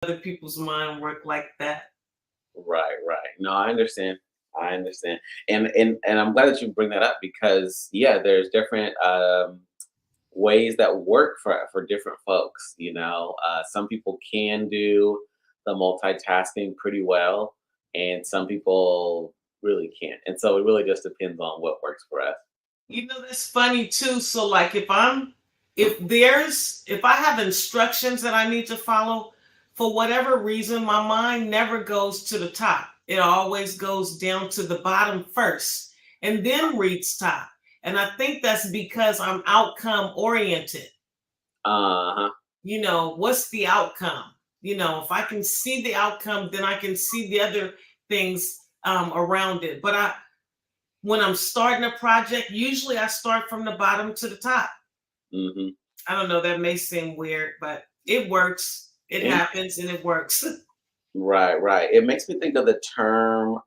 other people's mind work like that. Right, right. No, I understand. I understand. And I'm glad that you bring that up because yeah, there's different ways that work for different folks, you know. Some people can do the multitasking pretty well and some people really can't. And so it really just depends on what works for us. That's funny too. So like if I have instructions that I need to follow, for whatever reason, my mind never goes to the top. It always goes down to the bottom first and then reads top. And I think that's because I'm outcome oriented. Uh-huh. What's the outcome? If I can see the outcome, then I can see the other things around it. But when I'm starting a project, usually I start from the bottom to the top. Mhm. I don't know, that may seem weird, but it works. It And happens and it works. right, right. It makes me think of the term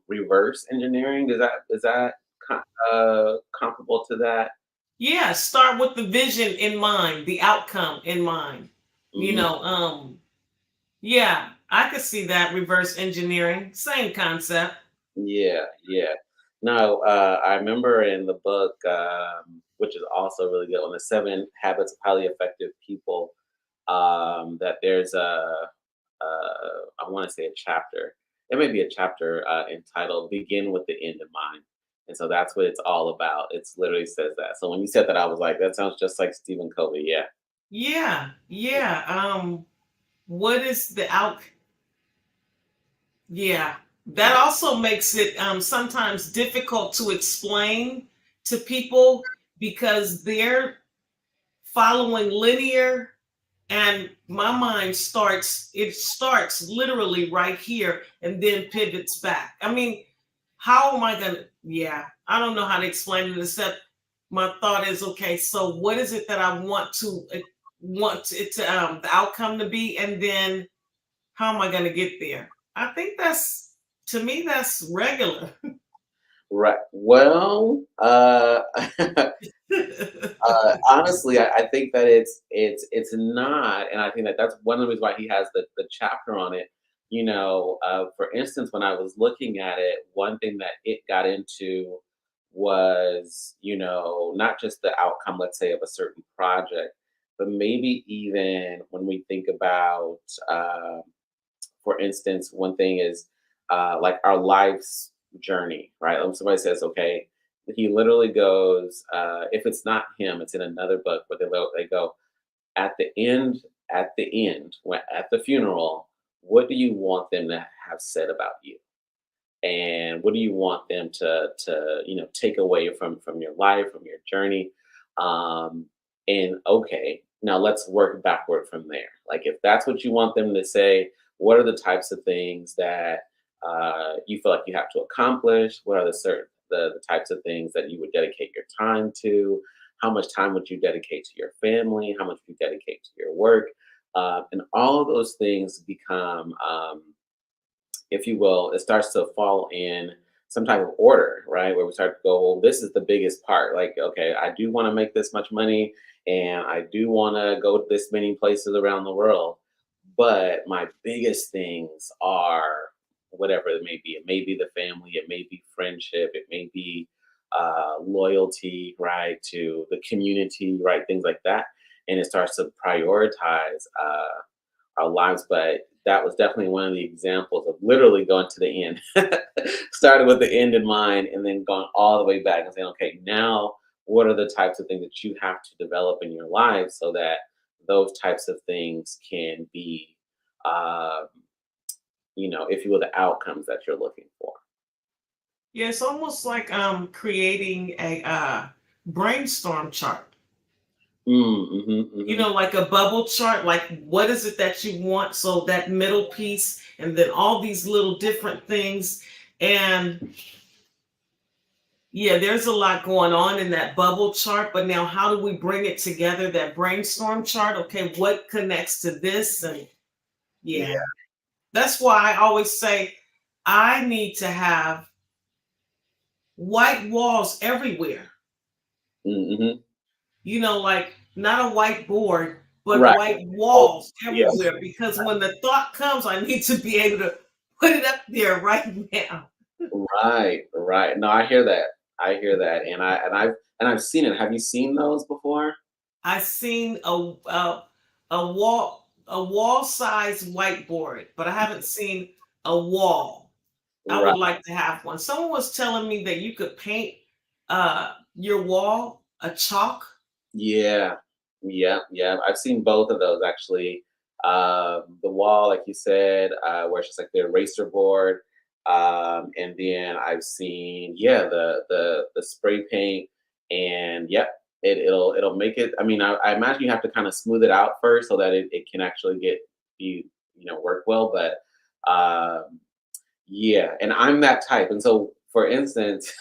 reverse engineering. Is that comparable to that? Yeah, start with the vision in mind, the outcome in mind. You Mhm. know, um, yeah, I could see that reverse engineering, same concept. Yeah, yeah. No, I remember in the book, which is also really good, on the Seven Habits of Highly Effective People, that there's I want to say a chapter. It may be a chapter entitled "Begin with the End in Mind," and so that's what it's all about. It's literally says that. So when you said that, I was like, that sounds just like Stephen Covey. Yeah. Yeah, yeah. What is the out? Yeah, that also makes it sometimes difficult to explain to people because they're following linear, and my mind starts literally right here and then pivots back. I mean, how am I gonna? Yeah, I don't know how to explain it except my thought is, okay, so what is it that I want it to the outcome to be, and then how am I going to get there? I think that's, to me, that's regular. Right. Well, honestly, I think that it's not, and I think that that's one of the reasons why he has the chapter on it. For instance, when I was looking at it, one thing that it got into was, not just the outcome, let's say, of a certain project, but maybe even when we think about, for instance, one thing is like our life's journey, right? When somebody says, okay, he literally goes, if it's not him, it's in another book, but they go, at the end, when at the funeral, what do you want them to have said about you? And what do you want them to take away from your life, from your journey? um and okay, now let's work backward from there. Like, if that's what you want them to say, what are the types of things that you feel like you have to accomplish? What are the types of things that you would dedicate your time to? How much time would you dedicate to your family? How much would you dedicate to your work? And all of those things become, if you will, it starts to fall in some type of order, right? Where we start to go, well, this is the biggest part. Like, okay, I do want to make this much money and I do want to go to this many places around the world. But my biggest things are whatever it may be. It may be the family, it may be friendship, it may be loyalty, right, to the community, right? Things like that. And it starts to prioritize our lives. But that was definitely one of the examples of literally going to the end. Started with the end in mind and then gone all the way back and saying, okay, now what are the types of things that you have to develop in your life so that those types of things can be, um, if you will, the outcomes that you're looking for. Yeah, it's almost like creating a brainstorm chart. Mm-hmm. Like a bubble chart, like what is it that you want? So that middle piece, and then all these little different things. And yeah, there's a lot going on in that bubble chart, but now how do we bring it together? That brainstorm chart, okay, what connects to this? And yeah, Yeah. that's why I always say I need to have white walls everywhere. Mm-hmm. Like not a whiteboard. but Right. white Oh, walls yeah. everywhere because when the thought comes, I need to be able to put it up there right now. Right, right. No, I hear that. I hear that, and I've seen it. Have you seen those before? I seen a wall size whiteboard, but I haven't seen a wall. I Right. would like to have one. Someone was telling me that you could paint your wall a chalk. Yeah. Yeah, yeah. I've seen both of those actually. The wall, like you said, where it's just like the eraser board. And then I've seen, yeah, the spray paint, and yep, it'll make it. I mean, I imagine you have to kind of smooth it out first so that it can actually be work well. But yeah, and I'm that type. And so, for instance,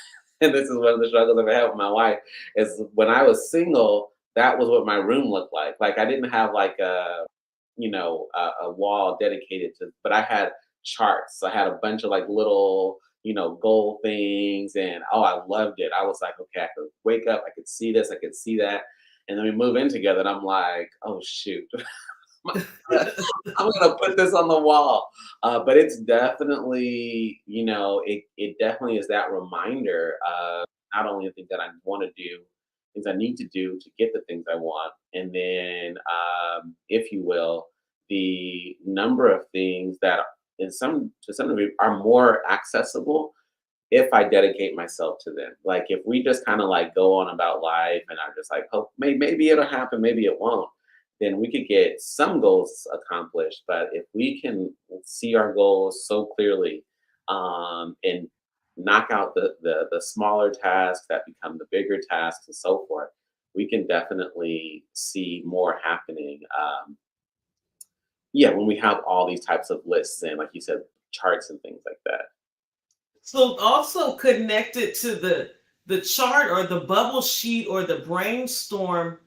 and this is one of the struggles I've had with my wife, is when I was single, that was what my room looked like. Like I didn't have like a wall dedicated to, but I had charts. I had a bunch of like little, goal things, and oh, I loved it. I was like, okay, I could wake up, I could see this, I could see that, and then we move in together, and I'm like, oh shoot, I'm gonna put this on the wall. But it's definitely, it definitely is that reminder of not only the things that I want to do, things I need to do to get the things I want, and then, if you will, the number of things that, to some degree, are more accessible if I dedicate myself to them. Like if we just kind of like go on about life and are just like, oh, maybe it'll happen, maybe it won't, then we could get some goals accomplished. But if we can see our goals so clearly, and knock out the smaller tasks that become the bigger tasks and so forth, we can definitely see more happening. Yeah, when we have all these types of lists and, like you said, charts and things like that. So also connected to the chart or the bubble sheet or the brainstorm,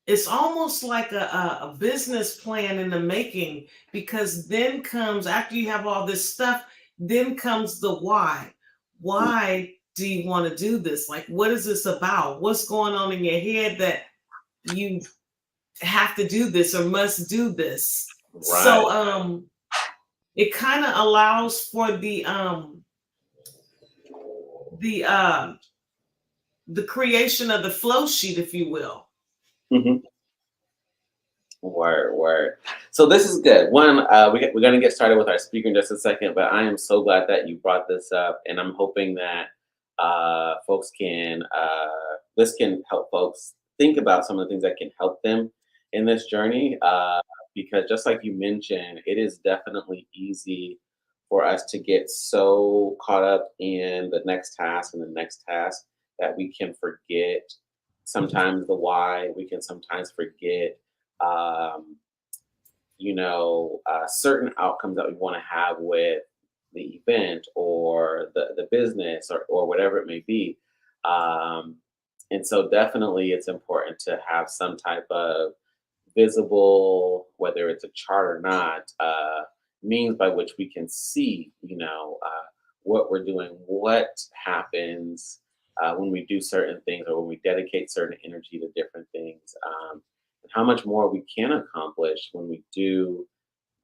it's almost like a business plan in the making because then comes after you have all this stuff, then comes the why. Why do you want to do this? Like, what is this about? What's going on in your head that you have to do this or must do this? Right. So it kind of allows for the the creation of the flow sheet, if you will. Mhm. Word, word. So this is good. One, we're going to get started with our speaker in just a second, but I am so glad that you brought this up, and I'm hoping that this can help folks think about some of the things that can help them in this journey. Because just like you mentioned, it is definitely easy for us to get so caught up in the next task and the next task that we can forget sometimes the why. We can sometimes forget um, certain outcomes that we want to have with the event or the business or whatever it may be. Um, and so definitely it's important to have some type of visible, whether it's a chart or not, means by which we can see, what we're doing, what happens when we do certain things or when we dedicate certain energy to different things, and how much more we can accomplish when we do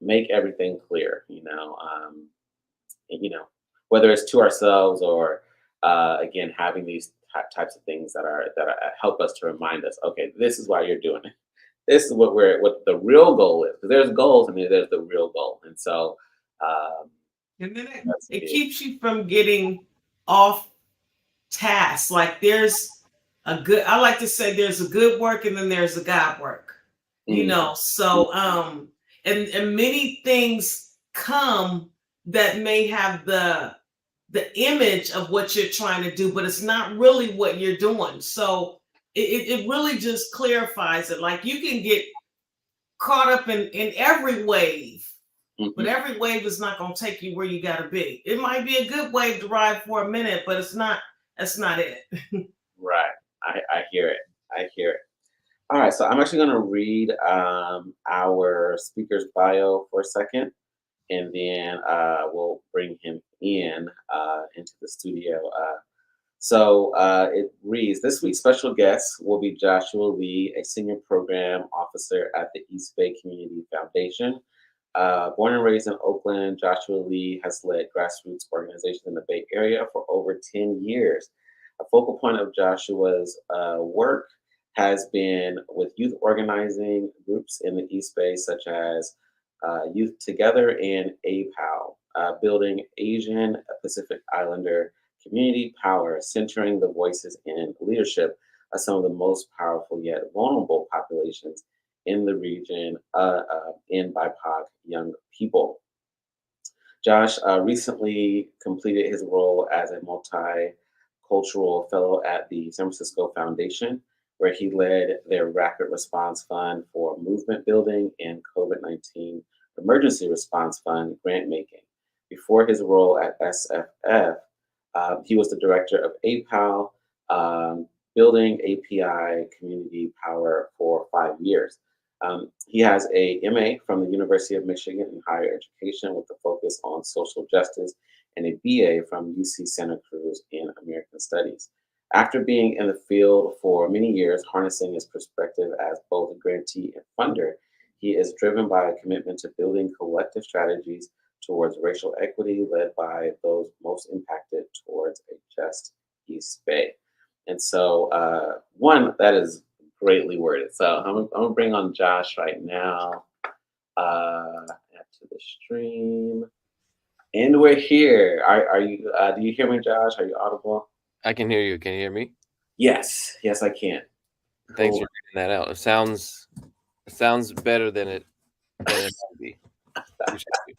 make everything clear, and, whether it's to ourselves or, again, having these types of things that help us to remind us, okay, this is why you're doing it. This is what the real goal is. Because there's goals and then there's the real goal, and so um, And then it, that's it big. keeps you from getting off task. Like there's I like to say there's a good work and then there's a God work. Mhm. So and many things come that may have the image of what you're trying to do, but it's not really what you're doing. So it really just clarifies it. Like you can get caught up in every wave, but Mhm. every wave is not going to take you where you got to be. It might be a good wave to ride for a minute, but it's not. That's not it. Right. I hear it. I hear it. All right. So I'm actually going to read our speaker's bio for a second, and then we'll bring him into the studio. So it reads, this week's special guest will be Joshua Lee, a senior program officer at the East Bay Community Foundation. Born and raised in Oakland, Joshua Lee has led grassroots organizations in the Bay Area for over 10 years. A focal point of Joshua's work has been with youth organizing groups in the East Bay, such as Youth Together and APAL, building Asian Pacific Islander community power, centering the voices and leadership of some of the most powerful yet vulnerable populations in the region in BIPOC young people. Josh recently completed his role as a multicultural fellow at the San Francisco Foundation, where he led their rapid response fund for movement building and COVID 19 emergency response fund grant making. Before his role at SFF, he was the director of APAL, building API community power for 5 years. He has a MA from the University of Michigan in higher education with a focus on social justice and a BA from UC Santa Cruz in American Studies. After being in the field for many years, harnessing his perspective as both a grantee and funder, he is driven by a commitment to building collective strategies towards racial equity led by those most impacted towards a just East Bay. And so, one, that is greatly worded. So I'm gonna bring on Josh right now to the stream. And we're here. Are you, do you hear me, Josh? Are you audible? I can hear you. Can you hear me? Yes. Yes, I can. Thanks Cool. for reading that out. It sounds better than it might be. Appreciate you.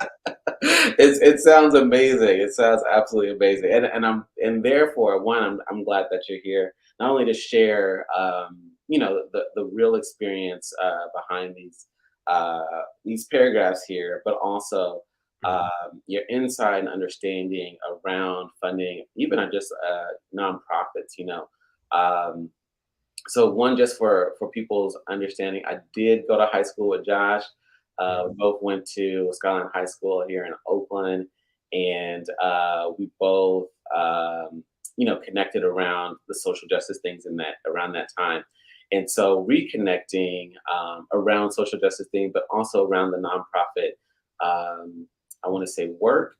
It sounds amazing. It sounds absolutely amazing, and therefore, one, I'm glad that you're here, not only to share, the real experience behind these paragraphs here, but also Mhm. your insight and understanding around funding, even on just nonprofits. Um, so one, just for people's understanding, I did go to high school with Josh. We Mhm. both went to Skyline High School here in Oakland, and we both connected around the social justice things in that around that time. And so reconnecting around social justice things, but also around the nonprofit, I want to say work,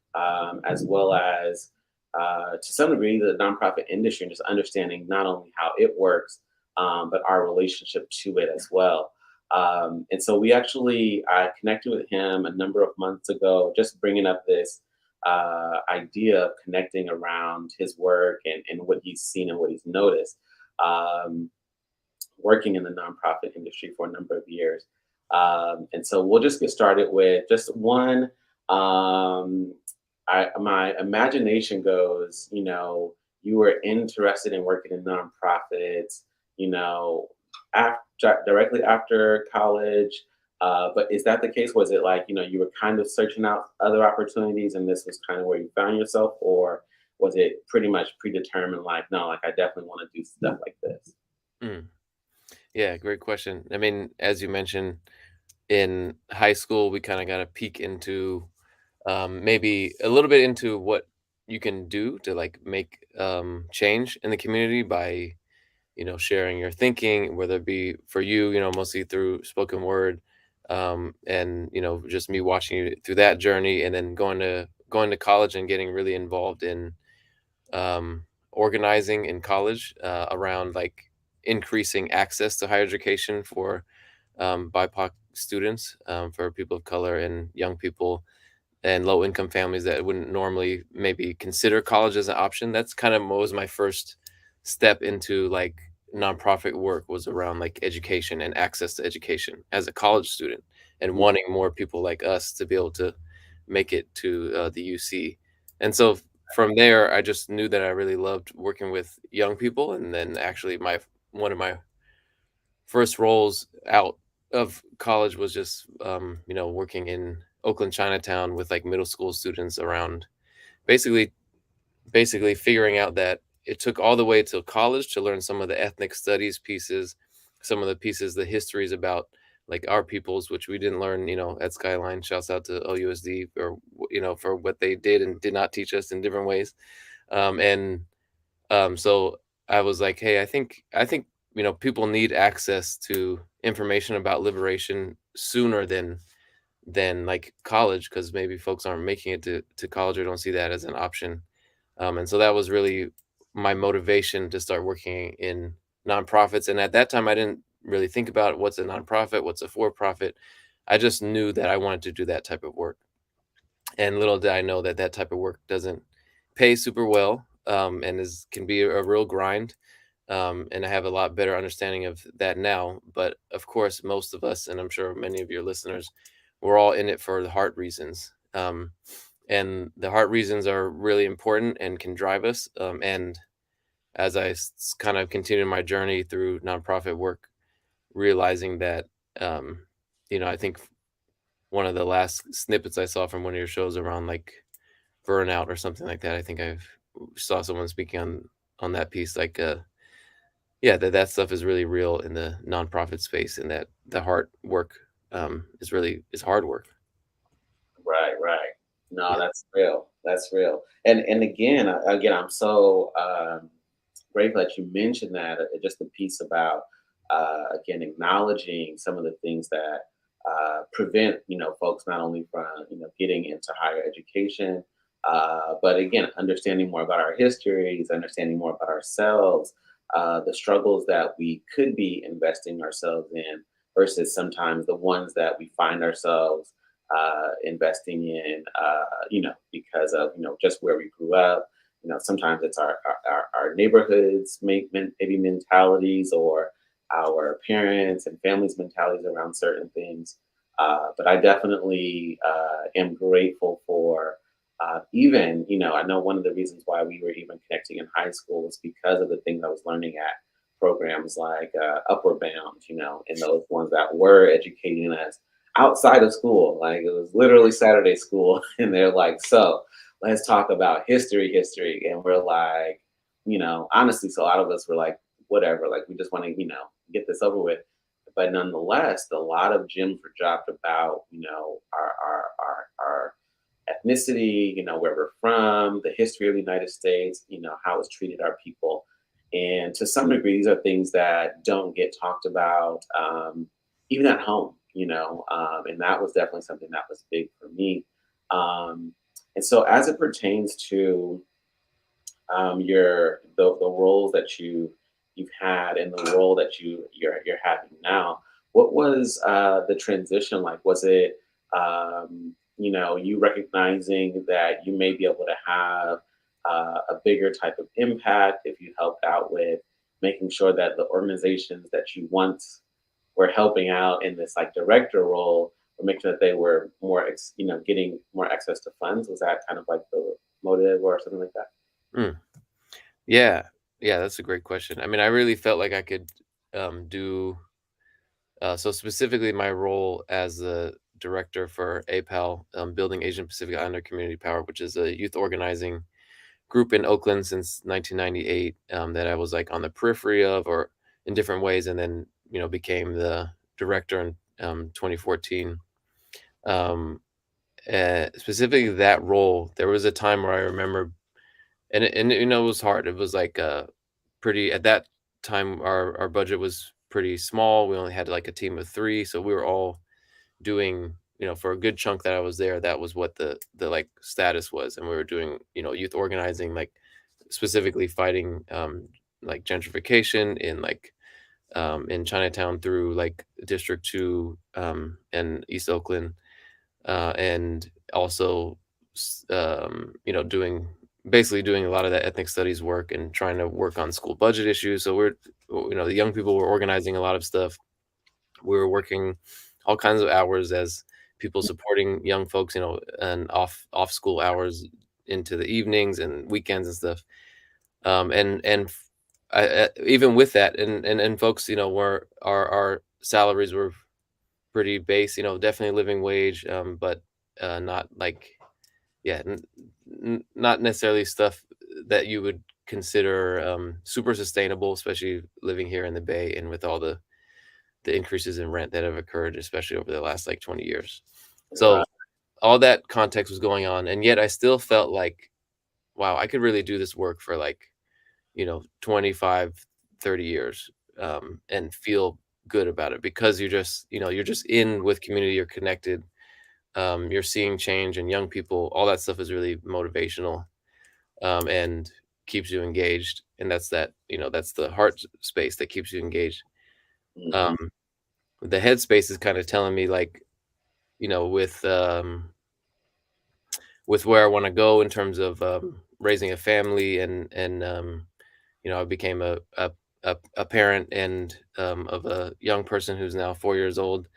as well as to some degree the nonprofit industry, and just understanding not only how it works, but our relationship to it as well. And so we actually I connected with him a number of months ago, just bringing up this idea of connecting around his work and what he's seen and what he's noticed, um, working in the nonprofit industry for a number of years. And so we'll just get started with just one. Um, my imagination goes, you were interested in working in nonprofits, directly after college. But is that the case? Was it like, you were kind of searching out other opportunities and this was kind of where you found yourself? Or was it pretty much predetermined, like, no, like I definitely want to do stuff like this? Mm. Yeah, great question. I mean, as you mentioned, in high school, we kind of got a peek into maybe a little bit into what you can do to like make change in the community by sharing your thinking, whether it be for you, mostly through spoken word, and just me watching you through that journey, and then going to college and getting really involved in organizing in college around like increasing access to higher education for BIPOC students, for people of color and young people and low income families that wouldn't normally maybe consider college as an option. That's kind of what was my first step into like nonprofit work, was around like education and access to education as a college student, and Mhm. wanting more people like us to be able to make it to the UC. And so from there, I just knew that I really loved working with young people. And then actually my one of my first roles out of college was just working in Oakland Chinatown with like middle school students around basically figuring out that it took all the way to college to learn some of the ethnic studies pieces, some of the pieces, the histories about like our peoples, which we didn't learn, at Skyline. Shouts out to OUSD for for what they did and did not teach us in different ways. And So I was like, hey, I think people need access to information about liberation sooner than like college, because maybe folks aren't making it to college or don't see that as an option. And so that was really my motivation to start working in nonprofits. And at that time, I didn't really think about what's a nonprofit, what's a for profit. I just knew that I wanted to do that type of work. And little did I know that that type of work doesn't pay super well, and is can be a real grind. And I have a lot better understanding of that now. But of course, most of us, and I'm sure many of your listeners, we're all in it for the heart reasons. And the heart reasons are really important and can drive us. And as I kind of continue my journey through nonprofit work, realizing that, I think one of the last snippets I saw from one of your shows around like burnout or something like that. I think I've saw someone speaking on that piece, like yeah, that stuff is really real in the nonprofit space, and that the hard work is hard work. Right, right. No, Yeah. that's real. That's real. And again, again, I'm so grateful that you mentioned that. Just the piece about again acknowledging some of the things that prevent folks not only from getting into higher education, but again understanding more about our histories, understanding more about ourselves, the struggles that we could be investing ourselves in versus sometimes the ones that we find ourselves investing in, because of just where we grew up. Sometimes it's our neighborhoods, maybe mentalities, or our parents and families' mentalities around certain things. But I definitely am grateful for even, I know one of the reasons why we were even connecting in high school was because of the things I was learning at programs like Upward Bound, and those ones that were educating us outside of school. Like it was literally Saturday school, and they're like, so let's talk about history. And we're like, honestly, so a lot of us were like, whatever, like we just want to, get this over with. But nonetheless, a lot of gyms were dropped about, our ethnicity, where we're from, the history of the United States, how it's treated our people. And to some degree, these are things that don't get talked about, even at home, and that was definitely something that was big for me. And so, as it pertains to the roles that you've had and the role that you're having now, what was the transition like? Was it you recognizing that you may be able to have a bigger type of impact if you helped out with making sure that the organizations that you once were helping out in this like director role were making sure that they were more getting more access to funds? Was that kind of like the motive or something like that? Mm. Yeah. Yeah, that's a great question. I mean, I really felt like I could do so specifically my role as the director for APAL, Building Asian Pacific Islander Community Power, which is a youth organizing group in Oakland since 1998, that I was like on the periphery of or in different ways, and then became the director in 2014. Um, Specifically that role, there was a time where I remember, and it was hard. It was like pretty at that time. Our budget was pretty small. We only had like a team of three, so we were all doing, for a good chunk that I was there, that was what the like status was. And we were doing, youth organizing, like specifically fighting like gentrification in Chinatown through like District 2 and East Oakland, and also doing basically doing a lot of that ethnic studies work and trying to work on school budget issues. So the young people were organizing a lot of stuff. We were working all kinds of hours as people supporting young folks, and off school hours into the evenings and weekends and stuff. Even with that, and folks, were our salaries were pretty base, definitely living wage, but not like, yeah, not necessarily stuff that you would consider super sustainable, especially living here in the Bay and with all the increases in rent that have occurred, especially over the last like 20 years. So Right. all that context was going on, and yet I still felt like, wow, I could really do this work for like 25, 30 years, and feel good about it because you're just in with community, you're connected, you're seeing change and young people, all that stuff is really motivational, and keeps you engaged. And that's the heart space that keeps you engaged. Mm-hmm. Um, the headspace is kind of telling me like, you know, with where I want to go in terms of raising a family, and I became a parent and of a young person who's now 4 years old.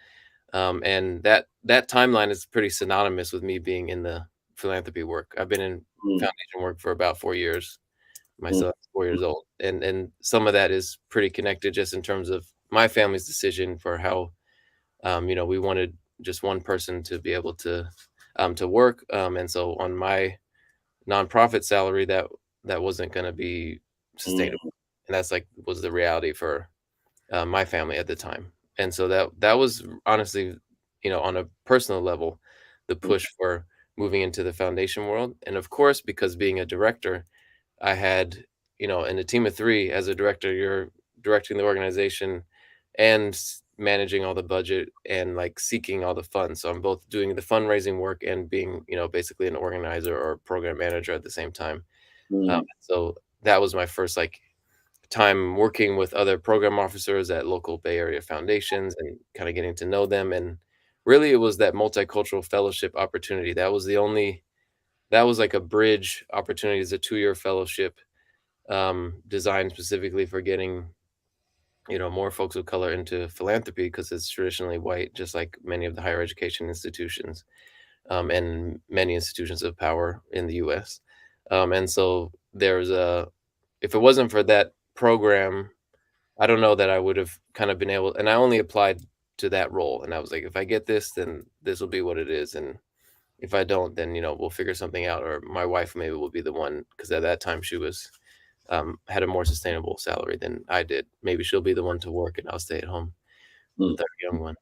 And that timeline is pretty synonymous with me being in the philanthropy work. I've been in foundation work for about 4 years. My Mm-hmm. son's 4 years old, and some of that is pretty connected just in terms of my family's decision for how we wanted just one person to be able to work, and so on my nonprofit salary, that wasn't going to be sustainable, and that's like was the reality for my family at the time. And so that was honestly, on a personal level, the push for moving into the foundation world. And of course, because being a director, I had, in a team of three, as a director, you're directing the organization and managing all the budget and like seeking all the funds. So I'm both doing the fundraising work and being, basically an organizer or program manager at the same time. Mm-hmm. So that was my first like time working with other program officers at local Bay Area foundations and kind of getting to know them. And really, it was that multicultural fellowship opportunity. That was like a bridge opportunity. It's a 2-year fellowship, designed specifically for getting, more folks of color into philanthropy because it's traditionally white, just like many of the higher education institutions, and many institutions of power in the US. And so if it wasn't for that program, I don't know that I would have kind of been able, and I only applied to that role. And I was like, if I get this, then this will be what it is. And if I don't, then, we'll figure something out. Or my wife maybe will be the one, because at that time she had a more sustainable salary than I did. Maybe she'll be the one to work and I'll stay at home with our young one.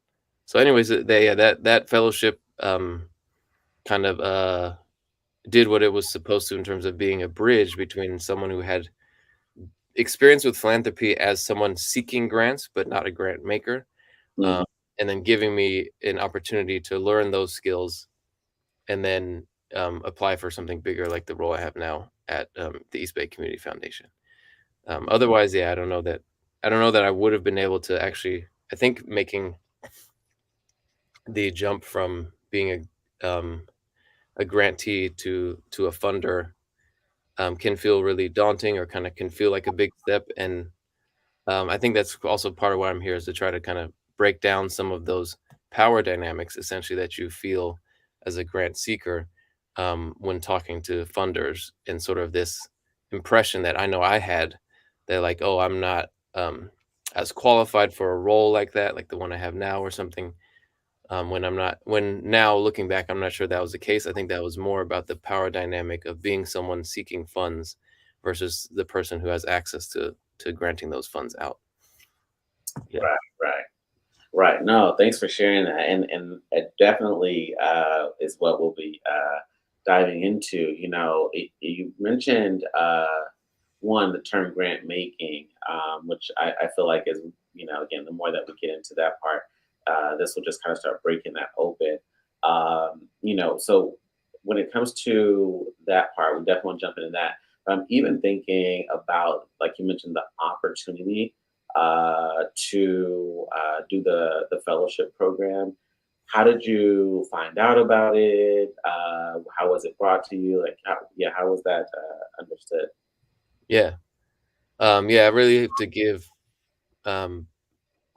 So anyways, that fellowship, kind of, did what it was supposed to in terms of being a bridge between someone who had experience with philanthropy as someone seeking grants, but not a grant maker, Mm-hmm. uh, and then giving me an opportunity to learn those skills and then apply for something bigger like the role I have now at the East Bay Community Foundation. Otherwise, yeah, I don't know that I would have been able to actually. I think making the jump from being a grantee to a funder can feel really daunting, or kind of can feel like a big step. And I think that's also part of why I'm here, is to try to kind of break down some of those power dynamics, essentially, that you feel as a grant seeker, when talking to funders, and sort of this impression that I know I had, that like, oh, I'm not as qualified for a role like that, like the one I have now or something. When now looking back, I'm not sure that was the case. I think that was more about the power dynamic of being someone seeking funds versus the person who has access to granting those funds out. Yeah. Right, right, right. No, thanks for sharing that, and it definitely is what we'll be diving into. You mentioned one, the term grant making, which I feel like is, again, the more that we get into that part, this will just kind of start breaking that open. So when it comes to that part, we definitely want to jump into that. Even thinking about, like you mentioned, the opportunity to do the fellowship program. How did you find out about it? How was it brought to you? Like, how was that understood? Yeah. Yeah, I really have to give um,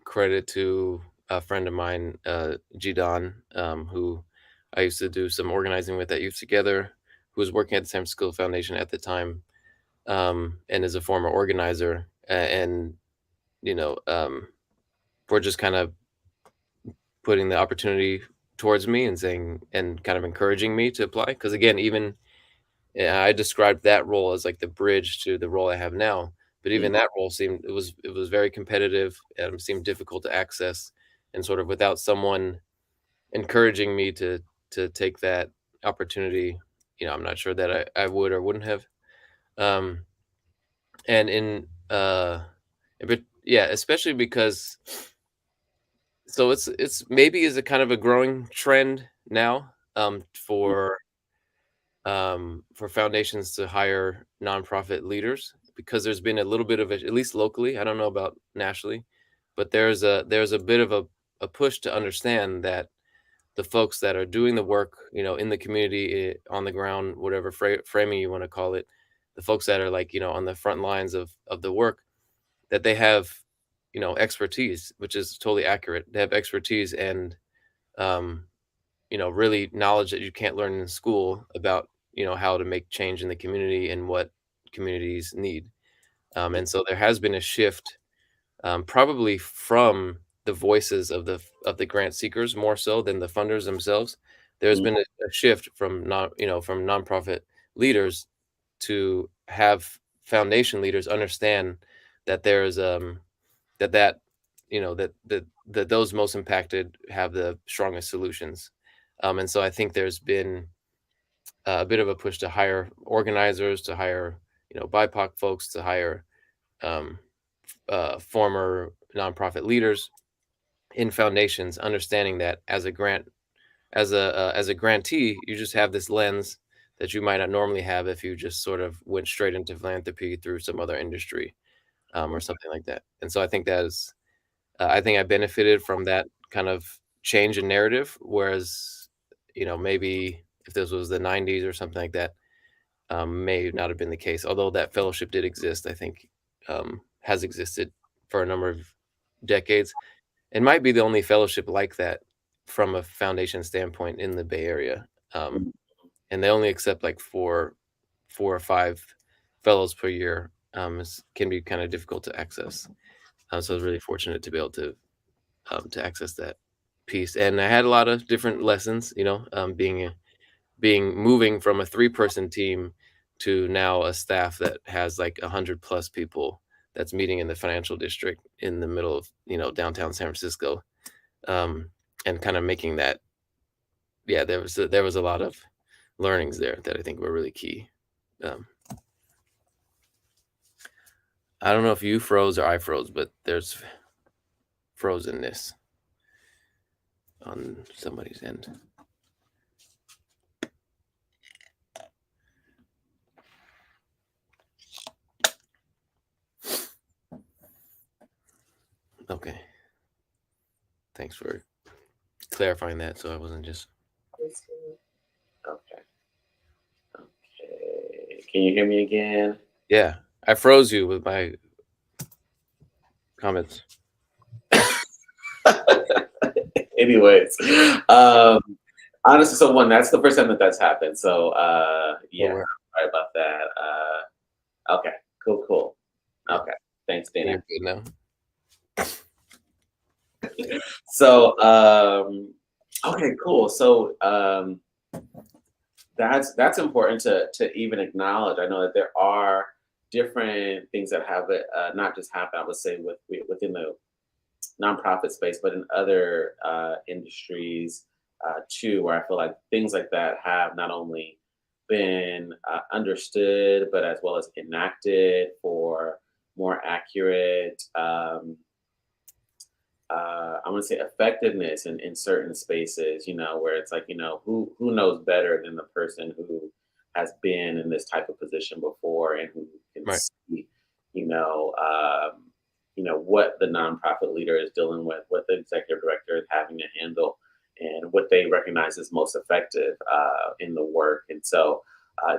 credit to a friend of mine, Don, who I used to do some organizing with at Youth Together, who was working at the San Francisco Foundation at the time, and is a former organizer. And, you know, um, we're just kind of putting the opportunity towards me and saying, and kind of encouraging me to apply. Because again, even I described that role as like the bridge to the role I have now. But Mm, even that role it was very competitive, seemed difficult to access, and sort of without someone encouraging me to take that opportunity, I'm not sure that I would or wouldn't have. Um, and but yeah, especially because so it's maybe is a kind of a growing trend now for foundations to hire nonprofit leaders because there's been a little bit of it, at least locally. I don't know about nationally, but there's a bit of a push to understand that the folks that are doing the work, in the community, on the ground, whatever framing you want to call it, the folks that are like, on the front lines of the work, that they have, expertise, which is totally accurate. They have expertise and, um, really knowledge that you can't learn in school about, how to make change in the community and what communities need. And so there has been a shift, probably from the voices of the grant seekers more so than the funders themselves. There's Mhm. been a shift from nonprofit leaders to have foundation leaders understand that there's that that those most impacted have the strongest solutions. And so I think there's been a bit of a push to hire organizers, to hire BIPOC folks, to hire um, former nonprofit leaders in foundations, understanding that as a grantee, you just have this lens that you might not normally have if you just sort of went straight into philanthropy through some other industry, or something like that. And so I think I think I benefited from that kind of change in narrative. Whereas, maybe if this was the '90s or something like that, may not have been the case. Although that fellowship did exist, I think, has existed for a number of decades. It might be the only fellowship like that from a foundation standpoint in the Bay Area. Mhm. And they only accept like four or five fellows per year. Can be kind of difficult to access. So I was really fortunate to be able to access that piece. And I had a lot of different lessons, moving from a three-person team to now a staff that has like 100 plus people that's meeting in the financial district in the middle of downtown San Francisco, and kind of making that. Yeah, there was a lot of learnings there that I think were really key. Um, I don't know if you froze or I froze, but there's frozenness on somebody's end. Okay, thanks for clarifying that, so I wasn't just. Okay. Okay. Can you hear me again? Yeah, I froze you with my comments. Anyways, um, honestly, so one, that's the first time that that's happened. So, Oh, yeah, wow. sorry about that. Okay, cool. Yeah, Okay, thanks, so Dana. you're good now. So, okay, cool. So, that's important to even acknowledge. I know that there are different things that have not just happen. I would say within the nonprofit space, but in other industries too, where I feel like things like that have not only been understood, but as well as enacted for more accurate, I want to say effectiveness in certain spaces, where it's like, who knows better than the person who has been in this type of position before and who can Right. see, you know, um, what the nonprofit leader is dealing with, what the executive director is having to handle, and what they recognize as most effective in the work. And so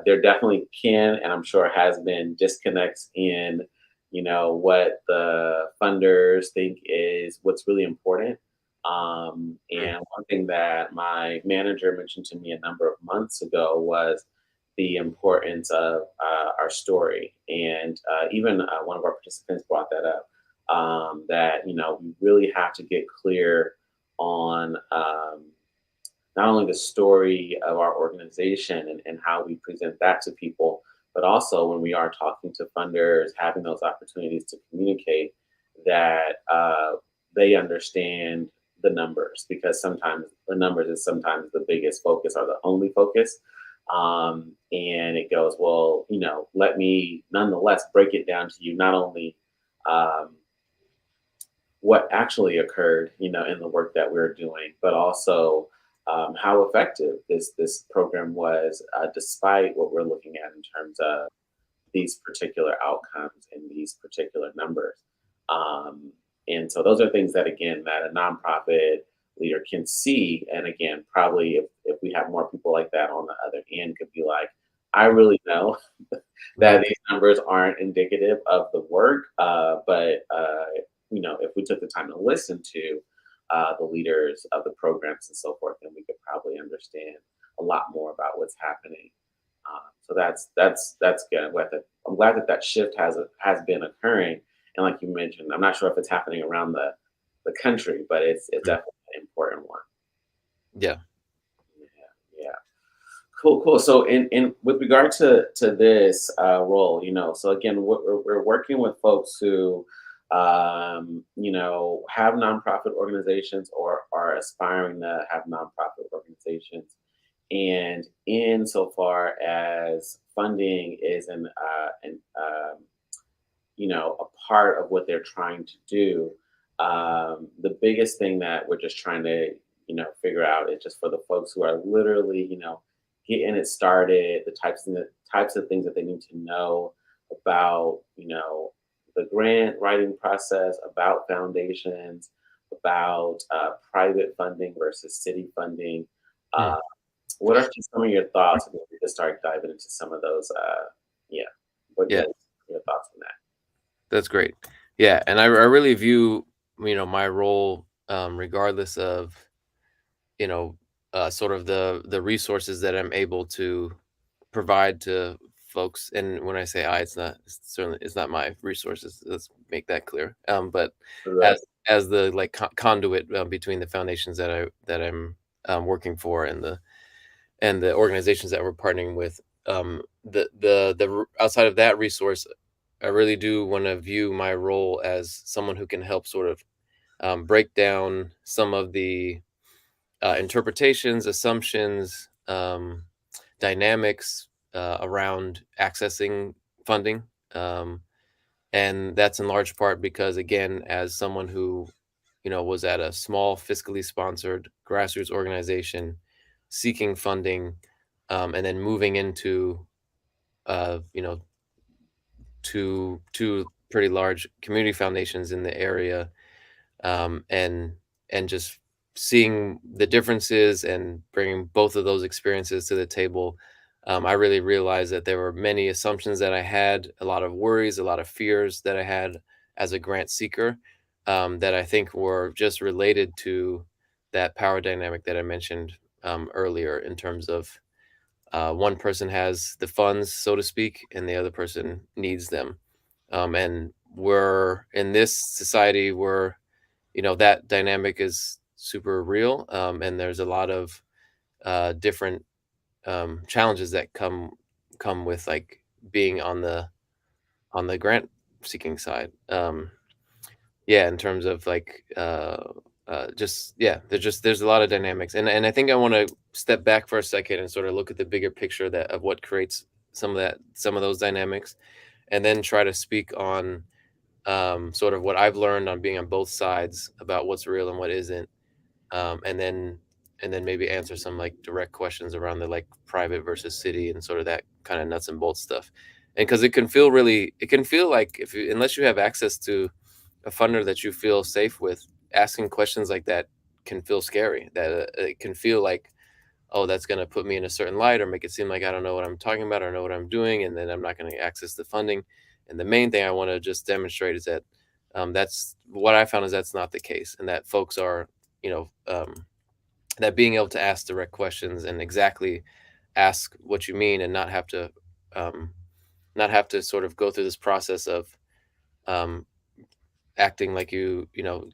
there definitely can, and I'm sure has been disconnects in what the funders think is what's really important. Mm. And one thing that my manager mentioned to me a number of months ago was the importance of our story. And even one of our participants brought that up, that we really have to get clear on not only the story of our organization and how we present that to people, but also when we are talking to funders, having those opportunities to communicate that they understand the numbers, because sometimes the numbers is sometimes the biggest focus or the only focus. And it goes, well, let me nonetheless break it down to you, not only um, what actually occurred, in the work that we're doing, but also how effective this program was, despite what we're looking at in terms of these particular outcomes and these particular numbers. Um, and so those are things that, again, that a nonprofit leader can see. And again, probably if we have more people like that on the other end, could be like, I really know that Right. these numbers aren't indicative of the work, but if we took the time to listen to the leaders of the programs and so forth, then we could probably understand a lot more about what's happening. So that's good. I'm glad that that shift has been occurring, and like you mentioned, I'm not sure if it's happening around the country, but it's Mm. definitely an important one. Yeah. Yeah, yeah. Cool, cool. So, in with regard to this role, so again, we're working with folks who, have nonprofit organizations or are aspiring to have nonprofit organizations, and insofar as funding is a part of what they're trying to do. The biggest thing that we're just trying to, figure out is just for the folks who are literally, getting it started, the types of things that they need to know about, the grant writing process, about foundations, about private funding versus city funding. Mm. Uh, what are just some of your thoughts? And we can start diving into some of those. Yeah, what Yeah. are your thoughts on that? That's great. Yeah, and I really view, my role, regardless of, you know, sort of the resources that I'm able to provide to folks. And when I say I, it's not my resources. Let's make that clear. But Right. as the like conduit between the foundations that I'm working for and the organizations that we're partnering with. Outside of that resource, I really do want to view my role as someone who can help sort of break down some of the interpretations, assumptions, dynamics around accessing funding. Um, and that's in large part because, again, as someone who, was at a small, fiscally sponsored grassroots organization seeking funding, and then moving into, you know, two pretty large community foundations in the area, and just seeing the differences and bringing both of those experiences to the table. I really realized that there were many assumptions that I had, a lot of worries, a lot of fears that I had as a grant seeker, that I think were just related to that power dynamic that I mentioned earlier, in terms of one person has the funds, so to speak, and the other person needs them. And we're in this society where, that dynamic is super real, and there's a lot of different challenges that come with, like, being on the grant seeking side. Yeah, in terms of, like, just yeah, there's a lot of dynamics, and I think I want to step back for a second and sort of look at the bigger picture that of what creates some of those dynamics, and then try to speak on sort of what I've learned on being on both sides about what's real and what isn't, and then maybe answer some, like, direct questions around the, like, private versus city and sort of that kind of nuts and bolts stuff. And because it can feel like, if you unless you have access to a funder that you feel safe with, asking questions like that can feel scary. That it can feel like, oh, that's going to put me in a certain light or make it seem like I don't know what I'm talking about or know what I'm doing, and then I'm not going to access the funding. And the main thing I want to just demonstrate is that that's what I found, is that's not the case, and that folks are, you know, that being able to ask direct questions and exactly ask what you mean, and um, not have to sort of go through this process of um, acting like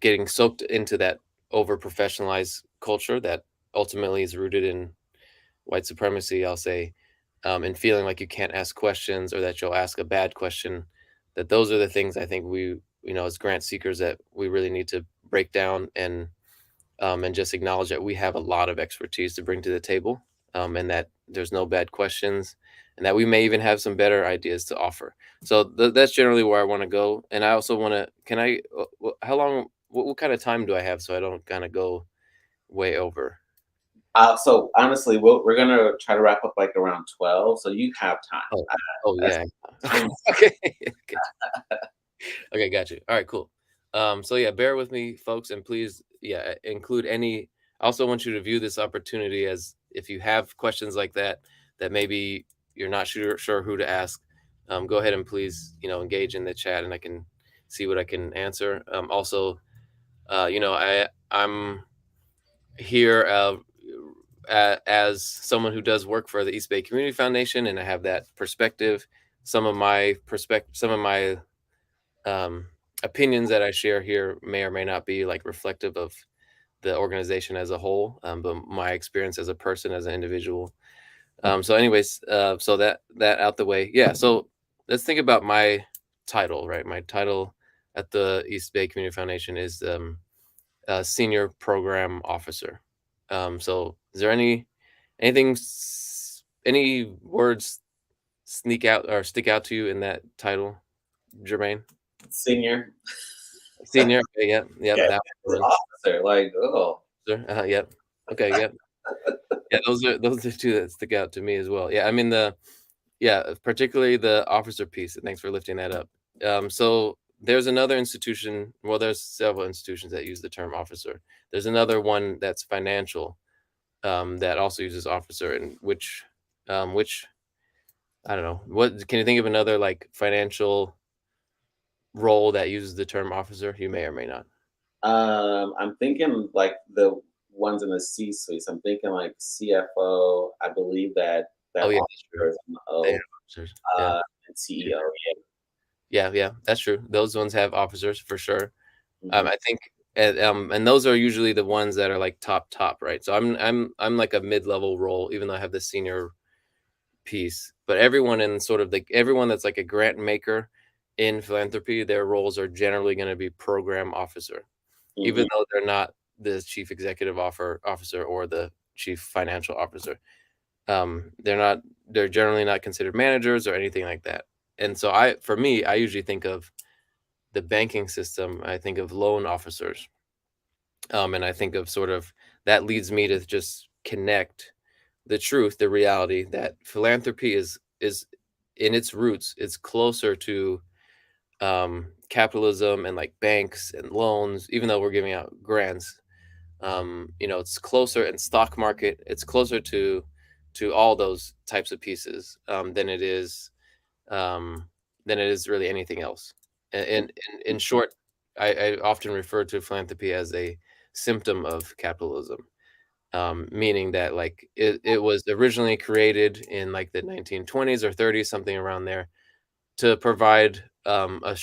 getting soaked into that over professionalized culture that ultimately is rooted in white supremacy, I'll say, and feeling like you can't ask questions, or that you'll ask a bad question. That those are the things I think we, as grant seekers, that we really need to break down, and just acknowledge that we have a lot of expertise to bring to the table. and that there's no bad questions, and that we may even have some better ideas to offer. So that's generally where I want to go. And I also want to, can I, how long, what kind of time do I have so I don't kind of go way over? So honestly, we're gonna try to wrap up like around 12, so you have time. Oh, oh That's yeah. time. Okay. Okay. Okay, got you. All right, cool. So yeah, bear with me, folks, and please, yeah, include any. I also want you to view this opportunity as if you have questions like that, that maybe you're not sure who to ask. Go ahead and please, engage in the chat, and I can see what I can answer. Also, I'm here as someone who does work for the East Bay Community Foundation, and I have that perspective. Some of my um, opinions that I share here may or may not be like reflective of the organization as a whole, but my experience as a person, as an individual. So, anyways, so that out the way, yeah. So let's think about my title, right? My title at the East Bay Community Foundation is Senior Program Officer. So, is there any words sneak out or stick out to you in that title, Jermaine? Senior. Senior. Okay, yep, yep. Yeah, That one. officer. Like, oh, Yep. Okay, yep. Yeah, those are two that stick out to me as well. Yeah, I mean particularly the officer piece. Thanks for lifting that up. So there's another institution. Well, there's several institutions that use the term officer. There's another one that's financial, that also uses officer, and which I don't know. What can you think of another like financial role that uses the term officer? You may or may not. I'm thinking like the ones in the C-suites. I'm thinking like CFO. I believe that Oh yeah, that's true. officer is an They have O. officers. Yeah. And CEO. Yeah. Yeah, that's true. Those ones have officers for sure. Mhm. I think, and those are usually the ones that are like top, right? So I'm like a mid-level role, even though I have the senior piece. But everyone in sort of everyone that's like a grant maker in philanthropy, their roles are generally going to be program officer, even Mhm. though they're not the chief executive officer or the chief financial officer. They're not. They're generally not considered managers or anything like that. And so for me, I usually think of the banking system. I think of loan officers, and I think of sort of that leads me to just connect the truth, the reality that philanthropy is in its roots. It's closer to capitalism and like banks and loans, even though we're giving out grants. It's closer in stock market. It's closer to all those types of pieces, um, than it is really anything else. And in short, I often refer to philanthropy as a symptom of capitalism, meaning that like it was originally created in like the 1920s or 30s, something around there, to provide a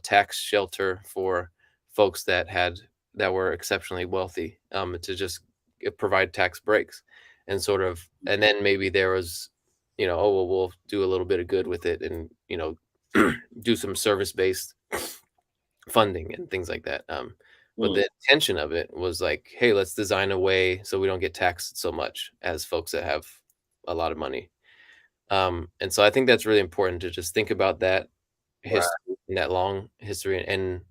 tax shelter for folks that were exceptionally wealthy, to just provide tax breaks, and sort of, and then maybe there was, oh well, we'll do a little bit of good with it, and do some service based funding and things like that. But Mm. the intention of it was like, hey, let's design a way so we don't get taxed so much as folks that have a lot of money. And so I think that's really important to just think about that Right. history and that long history, and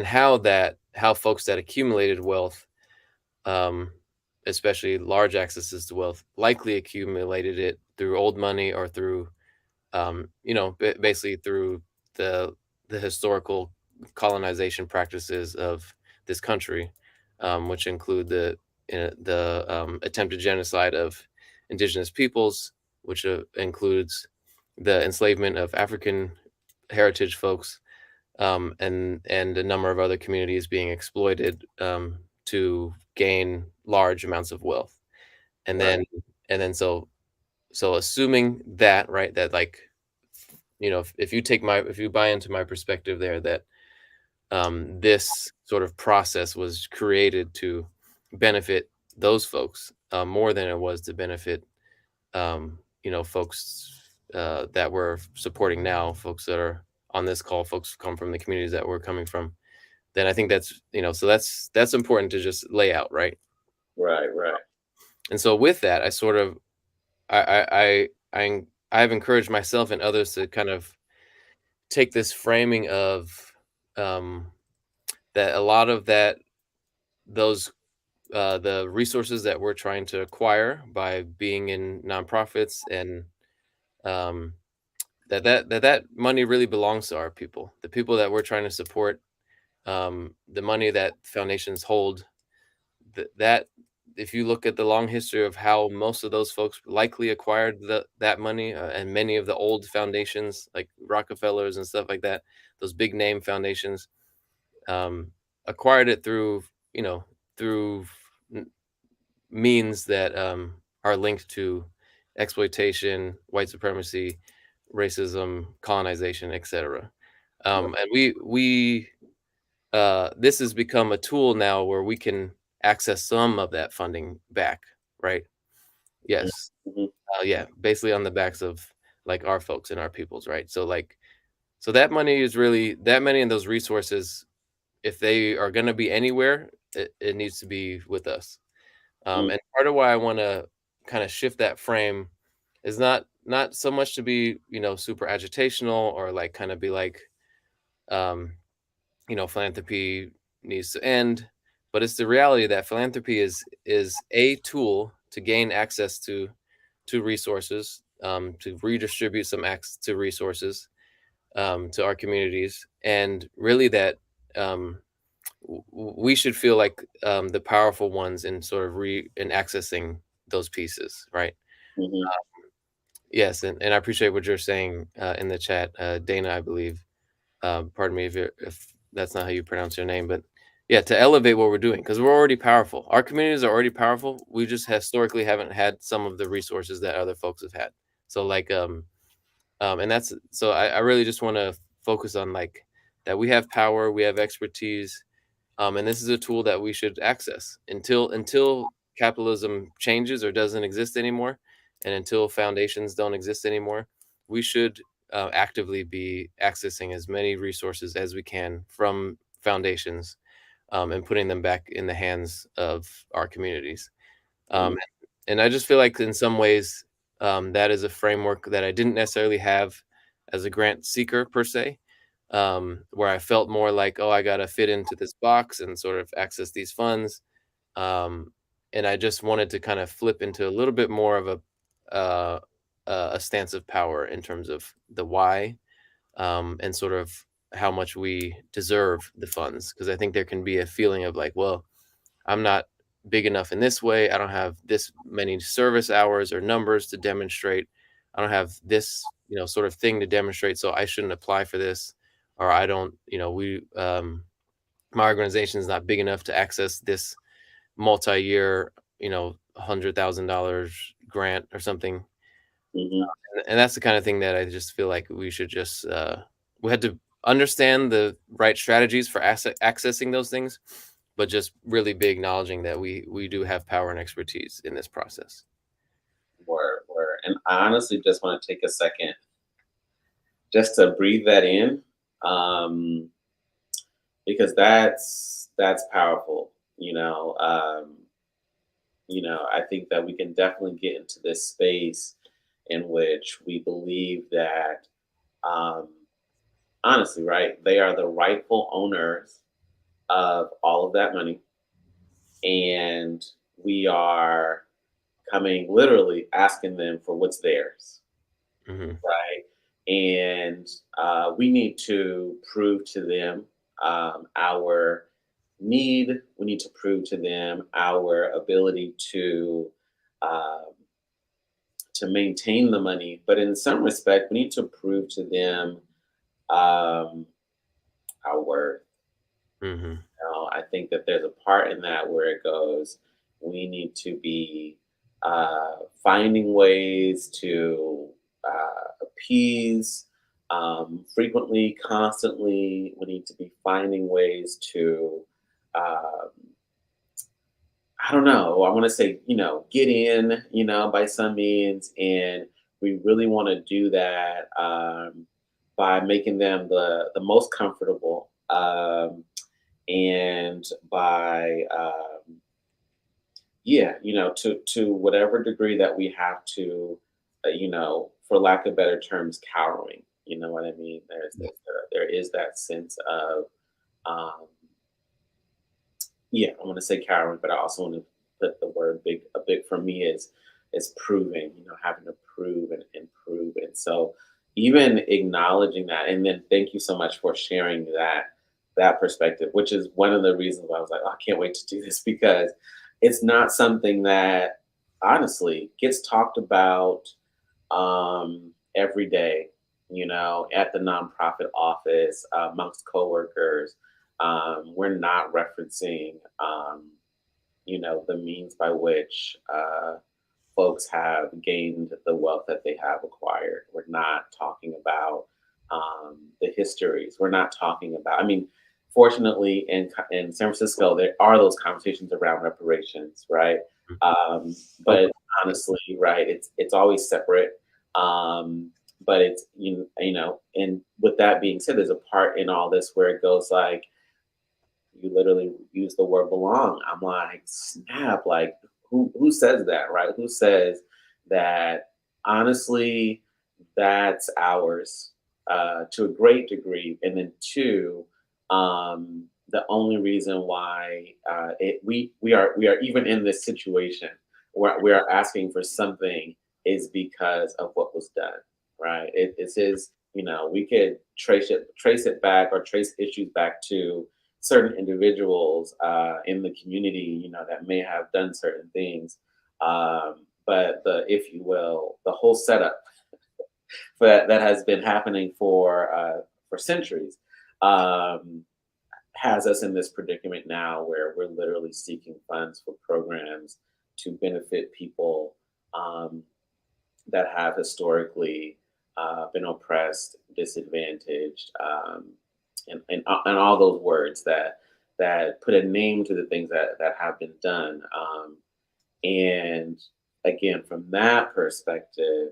how folks that accumulated wealth, um, especially large accesses to wealth, likely accumulated it through old money or through basically through the the historical colonization practices of this country, which include the attempted genocide of indigenous peoples, which includes the enslavement of African heritage folks, and a number of other communities being exploited, to gain large amounts of wealth, and Right. then so assuming that, right, that like, if you buy into my perspective there, that this sort of process was created to benefit those folks, more than it was to benefit, folks that we're supporting now, folks that are on this call, folks who come from the communities that we're coming from, then I think that's, so that's important to just lay out, right? Right. Right. And so with that, I sort of I have encouraged myself and others to kind of take this framing of um, that a lot of that those the resources that we're trying to acquire by being in nonprofits and um, that money really belongs to our people, the people that we're trying to support. The money that foundations hold, that if you look at the long history of how most of those folks likely acquired that money, and many of the old foundations like Rockefellers and stuff like that, those big name foundations, um, acquired it through, you know, through means that are linked to exploitation, white supremacy, racism, colonization, etc. And this has become a tool now where we can access some of that funding back, right? Yes. Mhm. Yeah, basically on the backs of like our folks and our peoples, right? So like, so that money is really that many of those resources, if they are going to be anywhere, it needs to be with us. Mhm. And part of why I want to kind of shift that frame is not so much to be, you know, super agitational or like kind of be like, um, you know, philanthropy needs to end, but it's the reality that philanthropy is a tool to gain access to resources, to redistribute some access to resources, to our communities, and really that um, we should feel like the powerful ones in sort of in accessing those pieces, right? Mhm. Yes, and I appreciate what you're saying in the chat, Dana, I believe. Pardon me if that's not how you pronounce your name, but yeah, to elevate what we're doing because we're already powerful. Our communities are already powerful. We just historically haven't had some of the resources that other folks have had. So like, and that's so I really just want to focus on like that we have power, we have expertise, and this is a tool that we should access until capitalism changes or doesn't exist anymore, and until foundations don't exist anymore. We should actively be accessing as many resources as we can from foundations, and putting them back in the hands of our communities. Mhm. Um, and I just feel like in some ways that is a framework that I didn't necessarily have as a grant seeker per se, where I felt more like, oh, I got to fit into this box and sort of access these funds. Um, and I just wanted to kind of flip into a little bit more of uh, a stance of power in terms of the why, and sort of how much we deserve the funds. Because I think there can be a feeling of like, well, I'm not big enough in this way. I don't have this many service hours or numbers to demonstrate. I don't have this, you know, sort of thing to demonstrate. So I shouldn't apply for this, or I don't, you know, my organization is not big enough to access this multi-year, you know, $100,000 grant or something. Mhm. And that's the kind of thing that I just feel like we should just, we had to understand the right strategies for accessing those things, but just really be acknowledging that we do have power and expertise in this process. Word, word. And I honestly just want to take a second just to breathe that in, um, because that's powerful. I think that we can definitely get into this space in which we believe that, um, honestly, right, they are the rightful owners of all of that money, and we are coming literally asking them for what's theirs, Hmm. right? And we need to prove to them our need. We need to prove to them our ability um, to maintain the money. But in some respect, we need to prove to them um, our worth. Hmm. I think that there's a part in that where it goes, we need to be finding ways to appease frequently, constantly. We need to be finding ways to, um, I don't know, I want to say, get in, by some means. And we really want to do that by making them the most comfortable. And by yeah, to whatever degree that we have to, for lack of better terms, cowering. You know what I mean? Yeah. There is that sense of, um, yeah, I want to say cowering, but I also want to put the word big. A big for me is proving. Having to prove and prove. And so, even acknowledging that, and then thank you so much for sharing that perspective, which is one of the reasons why I was like, oh, I can't wait to do this because it's not something that honestly gets talked about every day, at the nonprofit office, amongst coworkers. We're not referencing, the means by which folks have gained the wealth that they have acquired. We're not talking about the histories. We're not talking about, I mean, fortunately, in San Francisco, there are those conversations around reparations, right? Mhm. Um, Okay. but honestly, right, it's always separate. Um, but it's and with that being said, there's a part in all this where it goes like, you literally use the word belong. I'm like, snap, like who says that, right? Who says that honestly that's ours to a great degree. And then two, the only reason why we are even in this situation where we are asking for something is because of what was done, right? It's his, we could trace it back or trace issues back to certain individuals in the community, that may have done certain things. But if you will, the whole setup that has been happening for centuries um, has us in this predicament now where we're literally seeking funds for programs to benefit people um, that have historically been oppressed, disadvantaged, and all those words that put a name to the things that have been done. And again, from that perspective,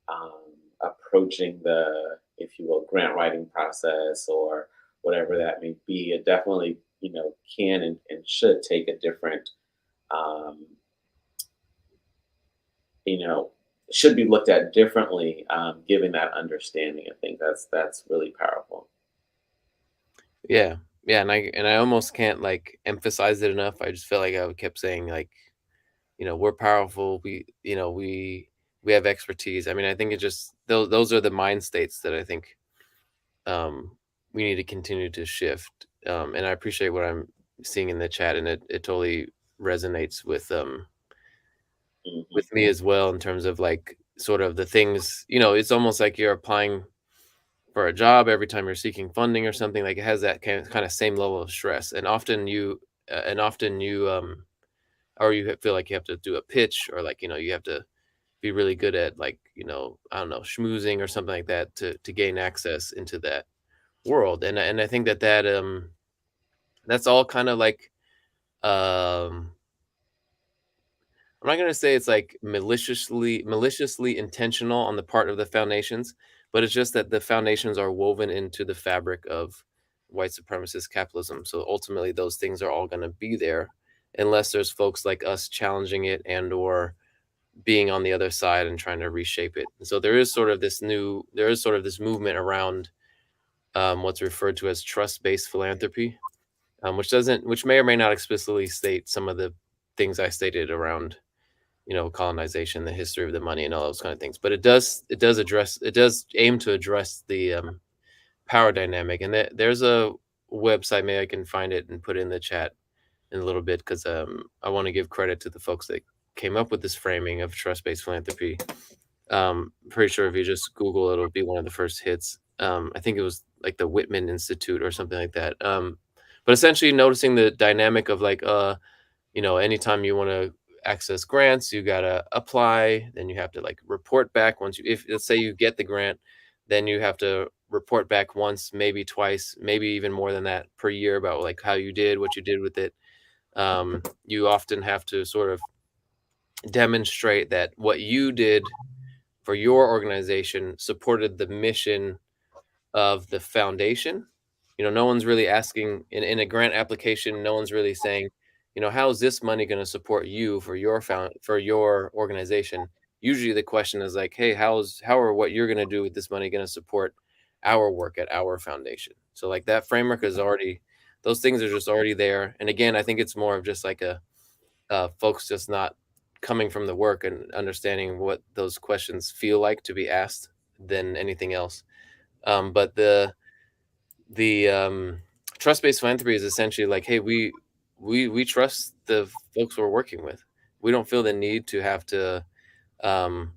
um, approaching the, if you will, grant writing process or whatever that may be, it definitely can and should take a different um, you know, should be looked at differently, given that understanding. I think that's really powerful. Yeah. Yeah, and I almost can't, like, emphasize it enough. I just feel like I kept saying, like, we're powerful, we have expertise. I mean, I think it just those are the mind states that I think, um, we need to continue to shift, and I appreciate what I'm seeing in the chat, and it totally resonates Hmm. with me as well in terms of, like, sort of the things it's almost like you're applying for a job every time you're seeking funding or something, like, it has that kinda same level of stress, and often you, or you feel like you have to do a pitch or, like, you have to be really good at, like, I don't know, schmoozing or something like that to gain access into that world, and I think that's all kinda like, um I'm not gonna say it's, like, maliciously intentional on the part of the foundations, but it's just that the foundations are woven into the fabric of white supremacist capitalism, so ultimately, those things are all gonna be there unless there's folks like us challenging it and or being on the other side and trying to reshape it. And so there is sort of this movement around, what's referred to as trust-based philanthropy, which may or may not explicitly state some of the things I stated around colonization, the history of the money, and all those kind of things. But it does aim to address the power dynamic. And there's a website, maybe I can find it and put it in the chat in a little bit because I want to give credit to the folks that came up with this framing of trust-based philanthropy. Pretty sure if you just Google, it'll be one of the first hits. I think it was like the Whitman Institute or something like that. But essentially, noticing the dynamic of like anytime you want to access grants, you gotta apply, then you have to like report back once if let's say you get the grant, then you have to report back once, maybe twice, maybe even more than that per year about like how you did, what you did with it. You often have to sort of demonstrate that what you did for your organization supported the mission of the foundation. No one's really asking in a grant application, no one's really saying, how is this money going to support you for your organization? Usually the question is like, hey, how are what you're going to do with this money going to support our work at our foundation? So like that framework is already, those things are just already there. And again, I think it's more of just like a folks just not coming from the work and understanding what those questions feel like to be asked than anything else. But the trust-based philanthropy is essentially like, hey, we trust the folks we're working with. We don't feel the need to have to um,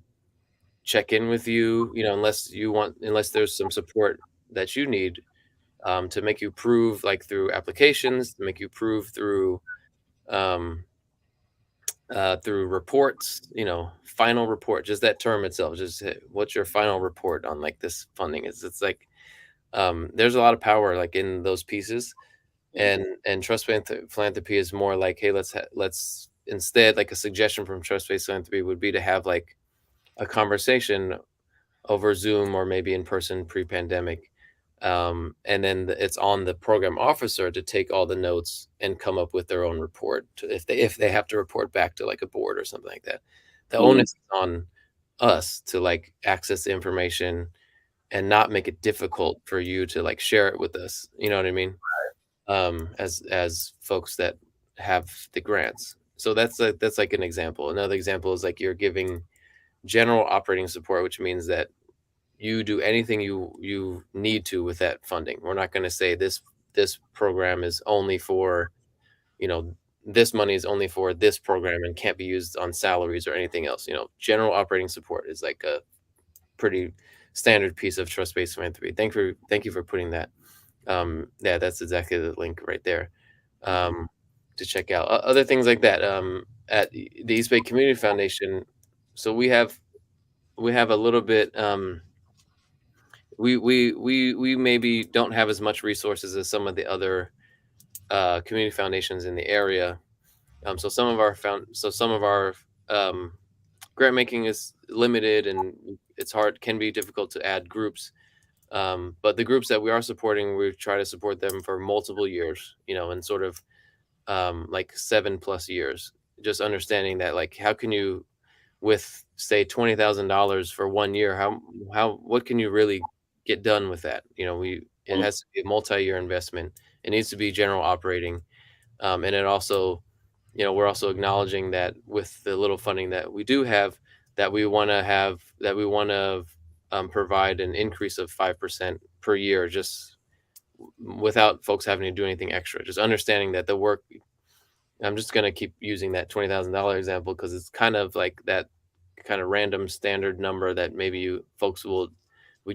check in with you, unless there's some support that you need to make you prove, like through applications, to make you prove um, through reports, final report, just that term itself, just what's your final report on like this funding is. It's like there's a lot of power like in those pieces, and philanthropy is more like, hey, let's instead, like a suggestion from trust-based philanthropy would be to have like a conversation over Zoom or maybe in person pre-pandemic. And then it's on the program officer to take all the notes and come up with their own report if they have to report back to like a board or something like that. The Mm, onus is on us to like access the information and not make it difficult for you to like share it with us. You know what I mean? As folks that have the grants. So that's like an example. Another example is like you're giving general operating support, which means that you do anything you need to with that funding. We're not going to say this program is only for, you know, this money is only for this program and can't be used on salaries or anything else. General operating support is like a pretty standard piece of trust-based philanthropy. Thank you for putting that. Yeah, that's exactly the link right there um, to check out. Other things like that at the East Bay Community Foundation. So we have a little bit. We maybe don't have as much resources as some of the other community foundations in the area. So some of our um, grant making is limited, and it's hard, can be difficult to add groups. But the groups that we are supporting, we try to support them for multiple years, and sort of like 7+ years. Just understanding that, like, how can you, with say $20,000 for 1 year, what can you really get done with that? It mm, has to be a multi-year investment. It needs to be general operating, and it also, we're also acknowledging that with the little funding that we do have, that we want to provide an increase of 5% per year, just without folks having to do anything extra. Just understanding that the work. I'm just gonna keep using that $20,000 example because it's kind of like that kind of random standard number that maybe you folks would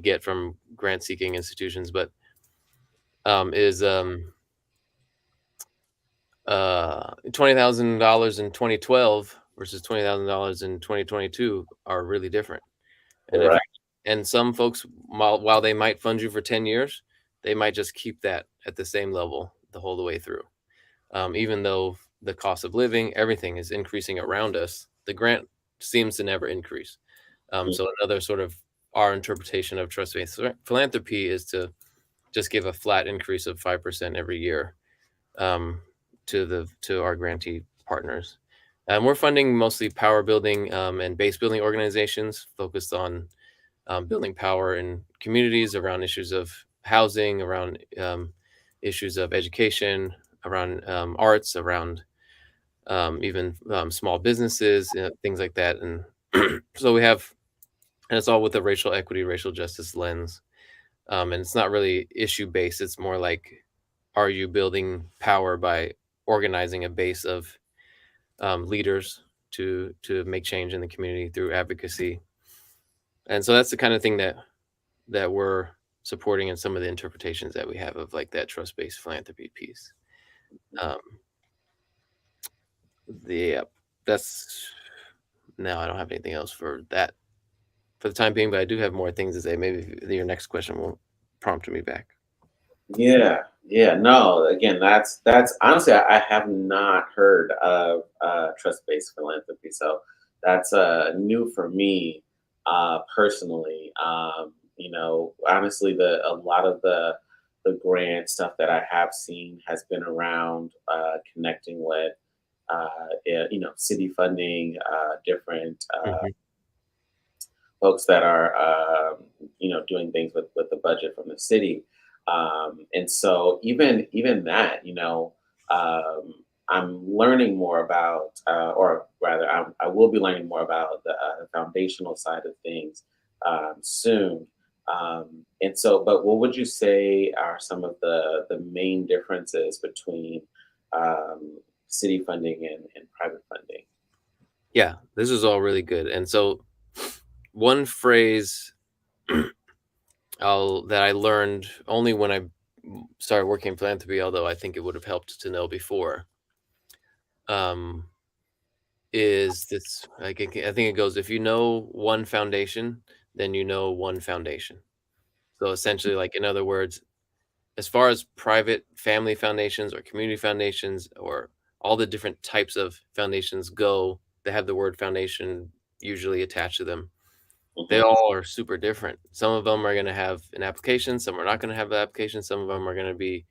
get from grant seeking institutions, but is $20,000 in 2012 versus $20,000 in 2022 are really different. And if right. and some folks, while they might fund you for 10 years, they might just keep that at the same level the whole way through. Even though the cost of living, everything is increasing around us, the grant seems to never increase. Mm, So another sort of our interpretation of trust-based philanthropy is to just give a flat increase of 5% every year um, to our grantee partners. And we're funding mostly power building and base building organizations focused on building power in communities around issues of housing, around issues of education, around arts, around even small businesses, things like that. And so and it's all with a racial equity, racial justice lens. And it's not really issue based. It's more like, are you building power by organizing a base of leaders to make change in the community through advocacy? And so that's the kind of thing that we're supporting in some of the interpretations that we have of like that trust-based philanthropy piece. Um, yeah, that's no, I don't have anything else for that for the time being, but I do have more things to say. Maybe your next question will prompt me back. yeah, yeah. No, again, that's honestly, I have not heard of trust-based philanthropy, so that's new for me personally. Honestly, the a lot of the grant stuff that I have seen has been around connecting with city funding, different Mhm. folks that are doing things with the budget from the city, and so even that, um, I'm learning more about, or rather I will be learning more about the foundational side of things soon. And so, but what would you say are some of the main differences between um, city funding and private funding? Yeah, this is all really good. And so one phrase that I learned only when I started working in philanthropy, although I think it would have helped to know before, um, is this like I think it goes, if you know one foundation, then you know one foundation. So essentially, like in other words, as far as private family foundations or community foundations or all the different types of foundations go, they have the word foundation usually attached to them. They Hmm. all are super different. Some of them are going to have an application, some are not going to have the application, some of them are going to be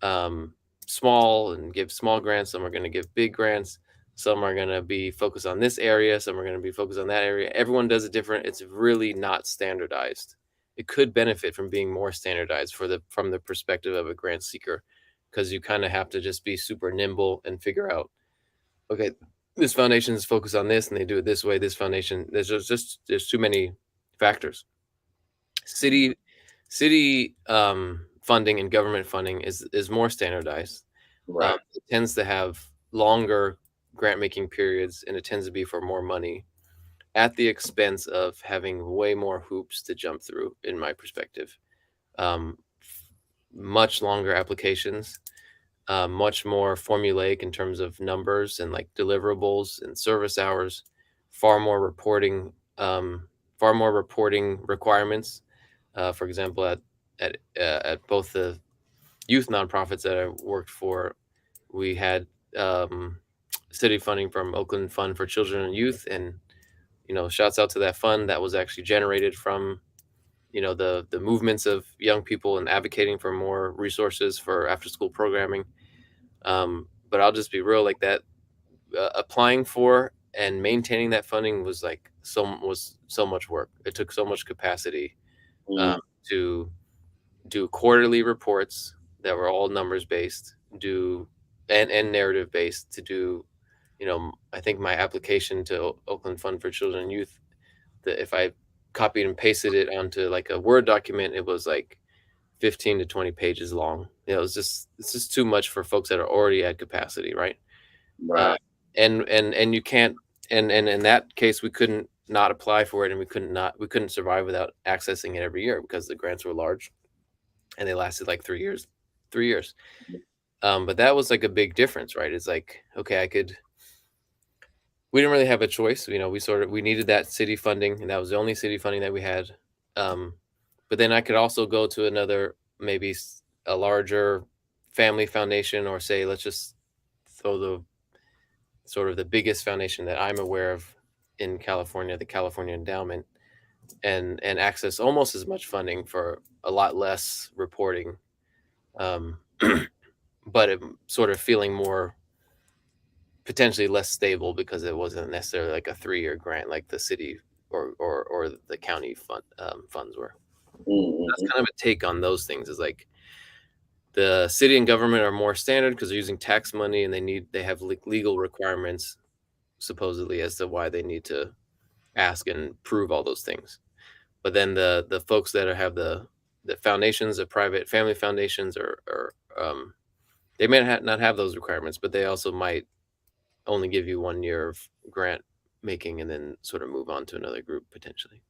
um, small and give small grants. Some are going to give big grants. Some are going to be focused on this area. Some are going to be focused on that area. Everyone does it different. It's really not standardized. It could benefit from being more standardized from the perspective of a grant seeker, because you kind of have to just be super nimble and figure out, okay, this foundation is focused on this and they do it this way. This foundation, there's too many factors. City funding and government funding is more standardized. Right. It tends to have longer grant making periods, and it tends to be for more money at the expense of having way more hoops to jump through, in my perspective. Um, Much longer applications, much more formulaic in terms of numbers and like deliverables and service hours, far more reporting, far more reporting requirements. For example, at both the youth nonprofits that I worked for, we had um, city funding from Oakland Fund for Children and Youth, and shouts out to that fund that was actually generated from the movements of young people and advocating for more resources for after school programming. But I'll just be real, like that, applying for and maintaining that funding was so much work. It took so much capacity um, Mm, to do quarterly reports that were all numbers based, do and narrative based, to do, I think my application to Oakland Fund for Children and Youth, that if I copied and pasted it onto like a Word document, it was like 15 to 20 pages long. It's just too much for folks that are already at capacity, right? Uh, right. and you can't, and in that case we couldn't not apply for it, and we couldn't survive without accessing it every year because the grants were large and they lasted like 3 years. 3 years. But that was like a big difference, right? It's like, okay, we didn't really have a choice. We needed that city funding, and that was the only city funding that we had. Um, but then I could also go to another, maybe a larger family foundation, or say, let's just throw the sort of the biggest foundation that I'm aware of in California, the California Endowment, and access almost as much funding for a lot less reporting. Um, but it sort of feeling more potentially less stable because it wasn't necessarily like a 3-year grant like the city or the county funds were. That's Mm-hmm. kind of a take on those things. Is like the city and government are more standard because they're using tax money, and they have legal requirements supposedly as to why they need to ask and prove all those things. But then the folks that have the foundations, the private family foundations, or they may not have those requirements, but they also might only give you 1 year of grant making and then sort of move on to another group potentially.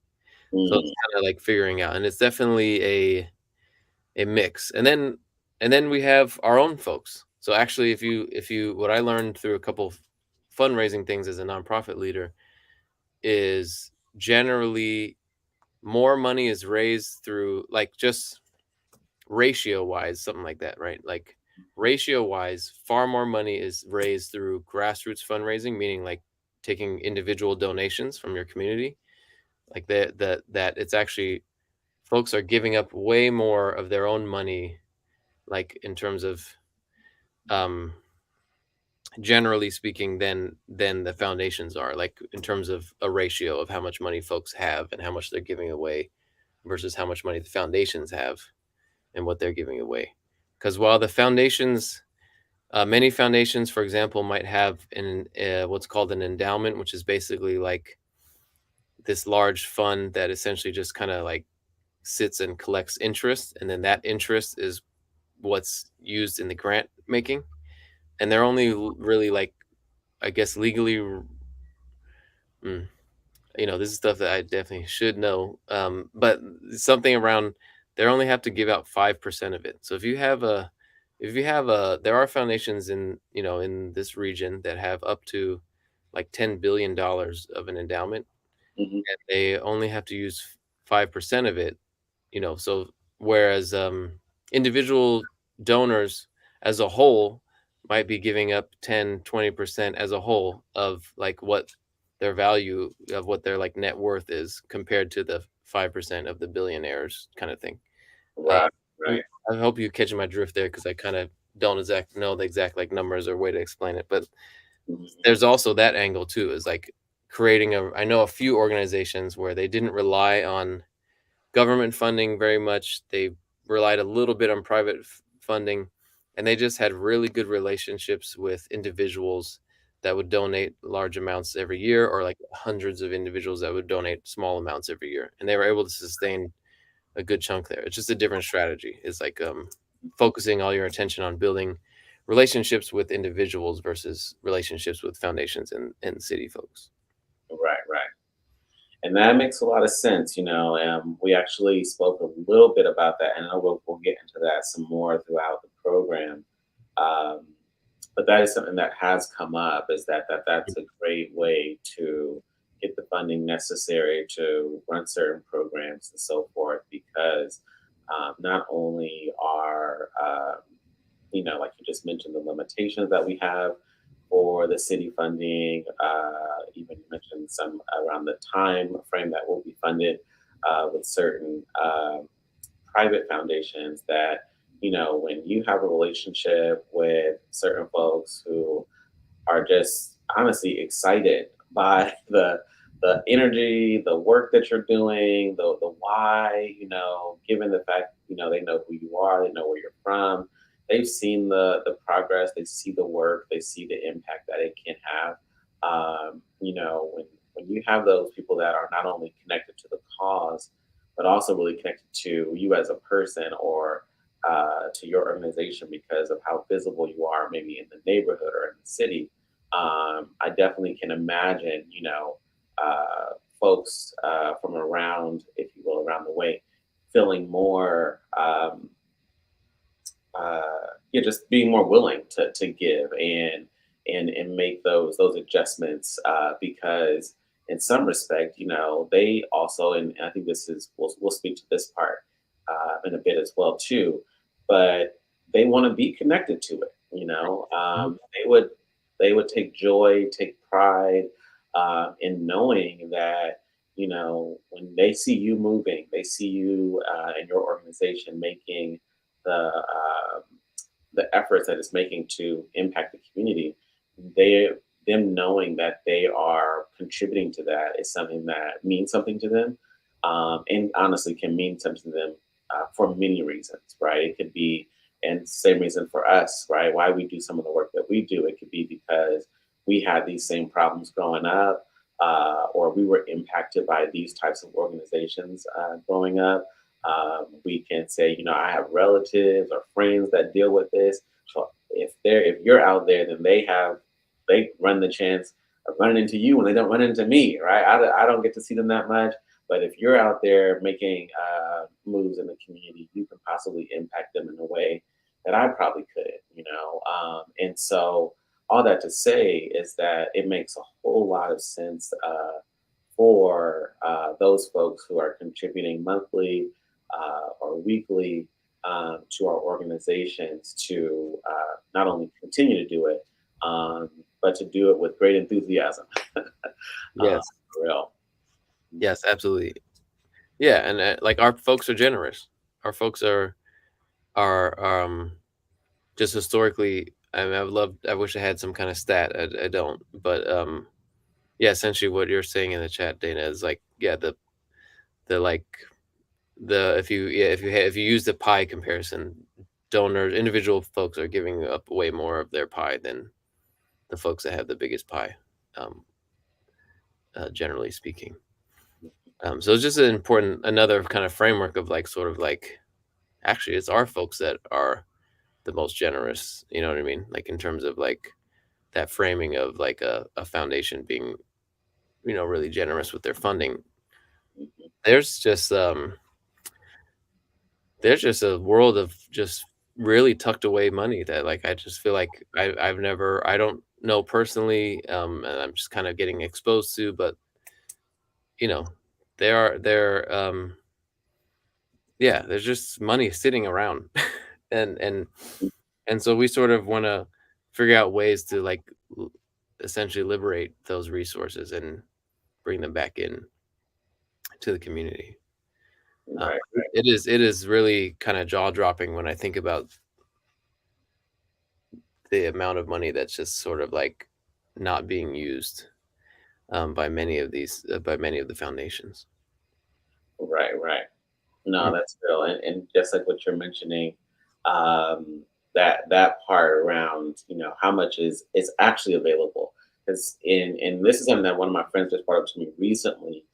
So it's Mm, kind of like figuring out, and it's definitely a mix. And then we have our own folks. So actually, if you what I learned through a couple fundraising things as a nonprofit leader is generally more money is raised through, like, just ratio wise, something like that, right? Like ratio wise, far more money is raised through grassroots fundraising, meaning like taking individual donations from your community. Like that it's actually, folks are giving up way more of their own money, like in terms of um generally speaking, than the foundations are, like in terms of a ratio of how much money folks have and how much they're giving away versus how much money the foundations have and what they're giving away. Because while the foundations, many foundations, for example, might have an what's called an endowment, which is basically like this large fund that essentially just kind of like sits and collects interest, and then that interest is what's used in the grant making, and they're only really like, I guess, legally. Mm, this is stuff that I definitely should know. But something around, they only have to give out 5% of it. So there are foundations in in this region that have up to like $10 billion of an endowment, Hmm. and they only have to use 5% of it. So whereas individual donors as a whole might be giving up 10-20% as a whole of like what their value of what their like net worth is compared to the 5% of the billionaires kind of thing. uh, Right, I'm- right. I hope you catch my drift there because I kind of don't exact know the exact like numbers or way to explain it, but Hmm. there's also that angle too, is like creating a I know a few organizations where they didn't rely on government funding very much. They relied a little bit on private funding, and they just had really good relationships with individuals that would donate large amounts every year, or like hundreds of individuals that would donate small amounts every year. And they were able to sustain a good chunk there. It's just a different strategy. It's like focusing all your attention on building relationships with individuals versus relationships with foundations and city folks. Right, right. And that makes a lot of sense. We actually spoke a little bit about that, and I know we'll get into that some more throughout the program. Um, but that is something that has come up, is that's a great way to get the funding necessary to run certain programs and so forth, because not only are like you just mentioned, the limitations that we have for the city funding. Even you mentioned some around the time frame that will be funded with certain private foundations. That when you have a relationship with certain folks who are just honestly excited by the energy, the work that you're doing, the why, given the fact, they know who you are, they know where you're from, they've seen the progress, they see the work, they see the impact that it can have. When you have those people that are not only connected to the cause, but also really connected to you as a person, or to your organization because of how visible you are, maybe in the neighborhood or in the city. I definitely can imagine, folks from around, if you will, around the way, feeling more, yeah, just being more willing to give and make those adjustments, because in some respect, they also, and I think this is, we'll speak to this part in a bit as well too, but they want to be connected to it. Mhm. They would take joy, take pride in knowing that, when they see you moving, they see you and your organization making the efforts that it's making to impact the community, they them knowing that they are contributing to that is something that means something to them, and honestly can mean something to them for many reasons, right? It could be, and same reason for us, right? Why we do some of the work that we do. It could be because we had these same problems growing up, or we were impacted by these types of organizations growing up. We can say, I have relatives or friends that deal with this. So if you're out there, then they run the chance of running into you when they don't run into me, right? I don't get to see them that much, but if you're out there making moves in the community, you can possibly impact them in a way that I probably couldn't. And so all that to say is that it makes a whole lot of sense for those folks who are contributing monthly or weekly to our organizations to not only continue to do it, but to do it with great enthusiasm. Yes. For real. Yes, absolutely. Yeah, and like our folks are generous. Our folks are just historically. I mean, I wish I had some kind of stat. I don't, but yeah, essentially what you're saying in the chat, Dana, is like, yeah, the like the if you yeah if you use the pie comparison, donors, individual folks are giving up way more of their pie than the folks that have the biggest pie, um, generally speaking. So it's just an important another kind of framework of like sort of like actually it's our folks that are the most generous. You know what I mean? Like in terms of like that framing of like a foundation being really generous with their funding. Mhm. There's just a world of just really tucked away money that like I just feel like I don't know personally, and I'm just kind of getting exposed to, but you know, there yeah, there's just money sitting around. and and and so we sort of want to figure out ways to like essentially liberate those resources and bring them back in to the community. Uh, Right. it is really kind of jaw dropping when I think about the amount of money that's just sort of like not being used by many of the foundations. Right. Right. No, Mm. that's real, and just like what you're mentioning, um, that part around how much is actually available. Because and this is something that one of my friends just brought up to me recently,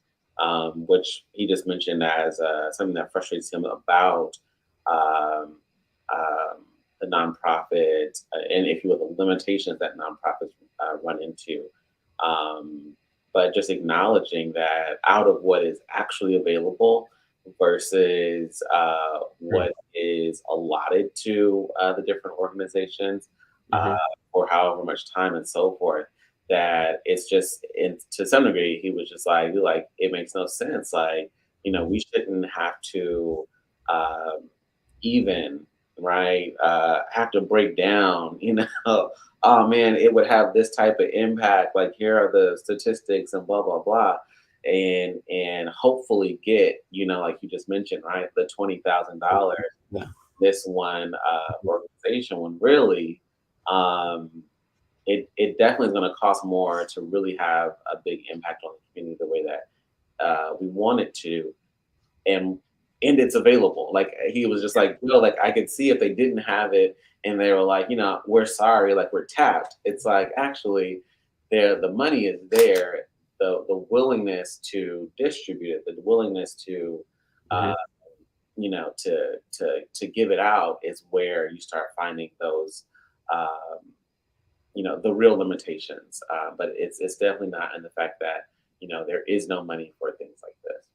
which he just mentioned as something that frustrates him about um, um, the nonprofit, and if you will, the limitations that nonprofits run into. Um, but just acknowledging that out of what is actually available versus Mm. what is allotted to the different organizations uh, Mhm. for however much time and so forth. That it's just, to some degree, he was just like, "You're like, it makes no sense. Like, we shouldn't have to um, even, right, have to break down, oh man, it would have this type of impact. Like, here are the statistics and blah, blah, blah." And hopefully get like you just mentioned, right, the $20,000 Yeah. this one Mhm. organization, when really um it definitely is going to cost more to really have a big impact on the community the way that we want it to. And and it's available. Like, he was just like, like, I could see if they didn't have it and they were like, we're sorry, like, we're tapped. It's like, actually, the money is there. The willingness to distribute it, the willingness to uh Mhm. to give it out is where you start finding those um the real limitations. But it's definitely not in the fact that there is no money for things like this.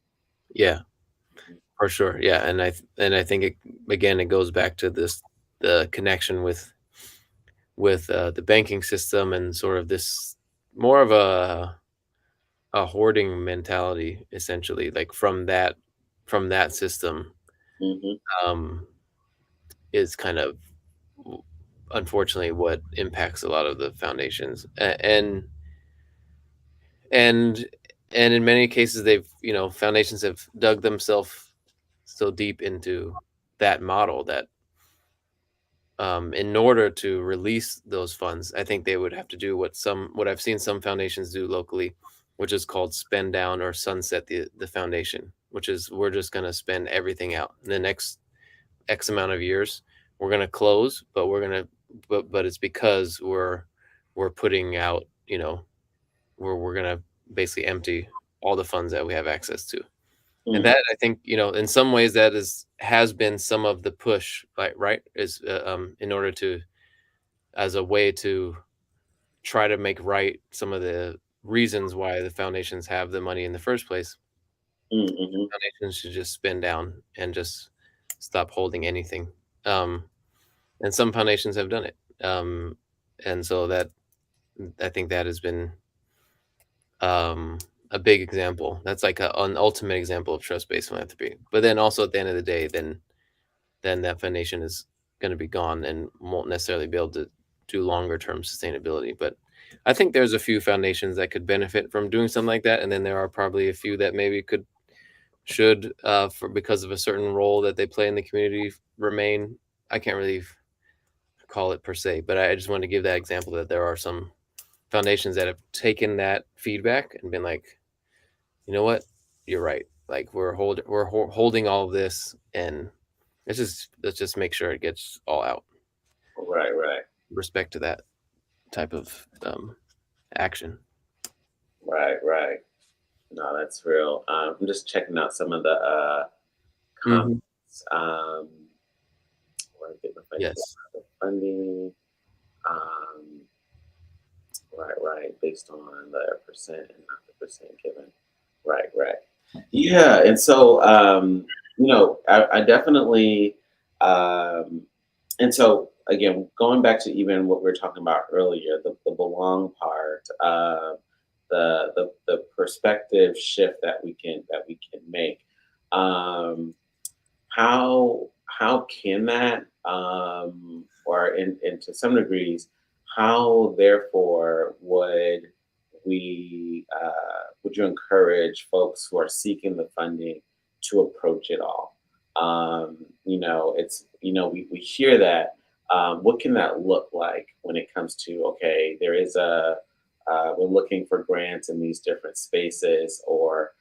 Yeah, Mhm. for sure. Yeah, and I think again it goes back to this the connection with the banking system and sort of this more of a hoarding mentality essentially like from that system Mhm. um is kind of unfortunately what impacts a lot of the foundations and and in many cases they've foundations have dug themselves so deep into that model that in order to release those funds I think they would have to do what I've seen some foundations do locally, which is called spend down or sunset the foundation, which is we're just going to spend everything out in the next X amount of years. We're gonna close, but but it's because we're putting out, we're gonna basically empty all the funds that we have access to. And Mhm. that I think, in some ways that has been some of the push, right? Is in order to as a way to try to make right some of the reasons why the foundations have the money in the first place. Mhm. Foundations should just spin down and just stop holding anything. Um, and some foundations have done it. And so that I think that has been um, a big example. That's like an ultimate example of trust-based philanthropy. But then also at the end of the day, then that foundation is going to be gone and won't necessarily be able to do longer term sustainability. But I think there's a few foundations that could benefit from doing something like that, and then there are probably a few that maybe should for because of a certain role that they play in the community remain. I can't really call it per se, but I just wanted to give that example that there are some foundations that have taken that feedback and been like, you know what, you're right. Like holding all of this, and let's just make sure it gets all out. Right, right, Respect to that type of action. right, right. No, that's real. I'm just checking out some of the comments. Hmm. Um, where I get Yes. the funding. Um, right, right, based on the percent and not the percent given. Right, right. Yeah, and so I definitely um, and so again, going back to even what we were talking about earlier, the belong part, the perspective shift that we can make. Um, how can that or in to some degrees, how therefore would you encourage folks who are seeking the funding to approach it all? It's we hear that. What can that look like when it comes to, okay, there is a we're looking for grants in these different spaces, or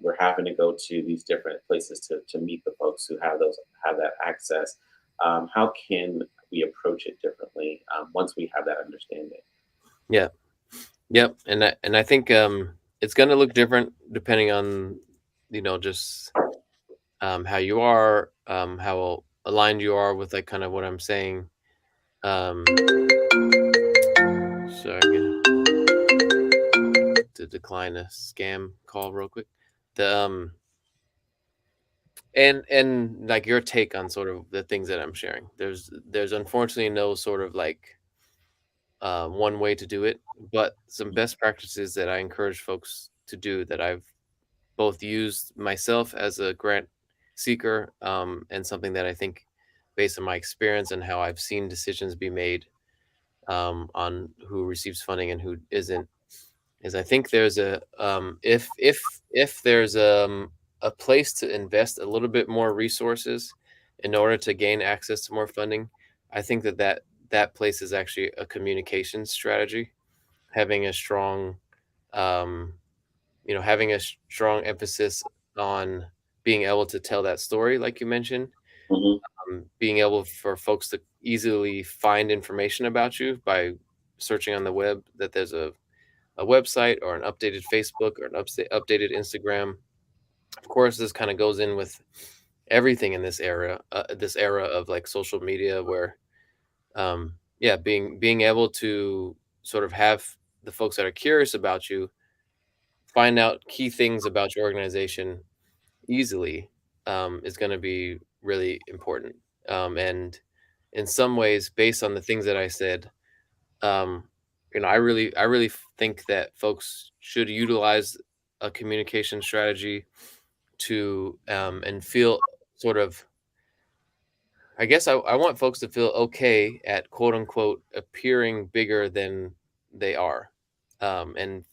we're having to go to these different places to meet the folks who have that access. How can we approach it differently once we have that understanding? Yeah. Yep. And I think it's going to look different depending on just how you are, how aligned you are with like kind of what I'm saying. Sorry, I'm gonna to decline a scam call real quick. The and like your take on sort of the things that I'm sharing. There's unfortunately no sort of like one way to do it, but some best practices that I encourage folks to do that I've both used myself as a grant seeker, and something that I think, based on my experience and how I've seen decisions be made on who receives funding and who isn't, is I think there's a if there's a place to invest a little bit more resources in order to gain access to more funding, I think that place is actually a communication strategy, having a strong um, having a strong emphasis on being able to tell that story, like you mentioned, Hmm. being able for folks to easily find information about you by searching on the web, that there's a website or an updated Facebook or an updated Instagram. Of course, this kind of goes in with everything in this era of like social media, where yeah, being able to sort of have the folks that are curious about you find out key things about your organization easily, is going to be really important. And in some ways, based on the things that I said, um, I really think that folks should utilize a communication strategy to and feel sort of. I guess I want folks to feel okay at quote unquote appearing bigger than they are, and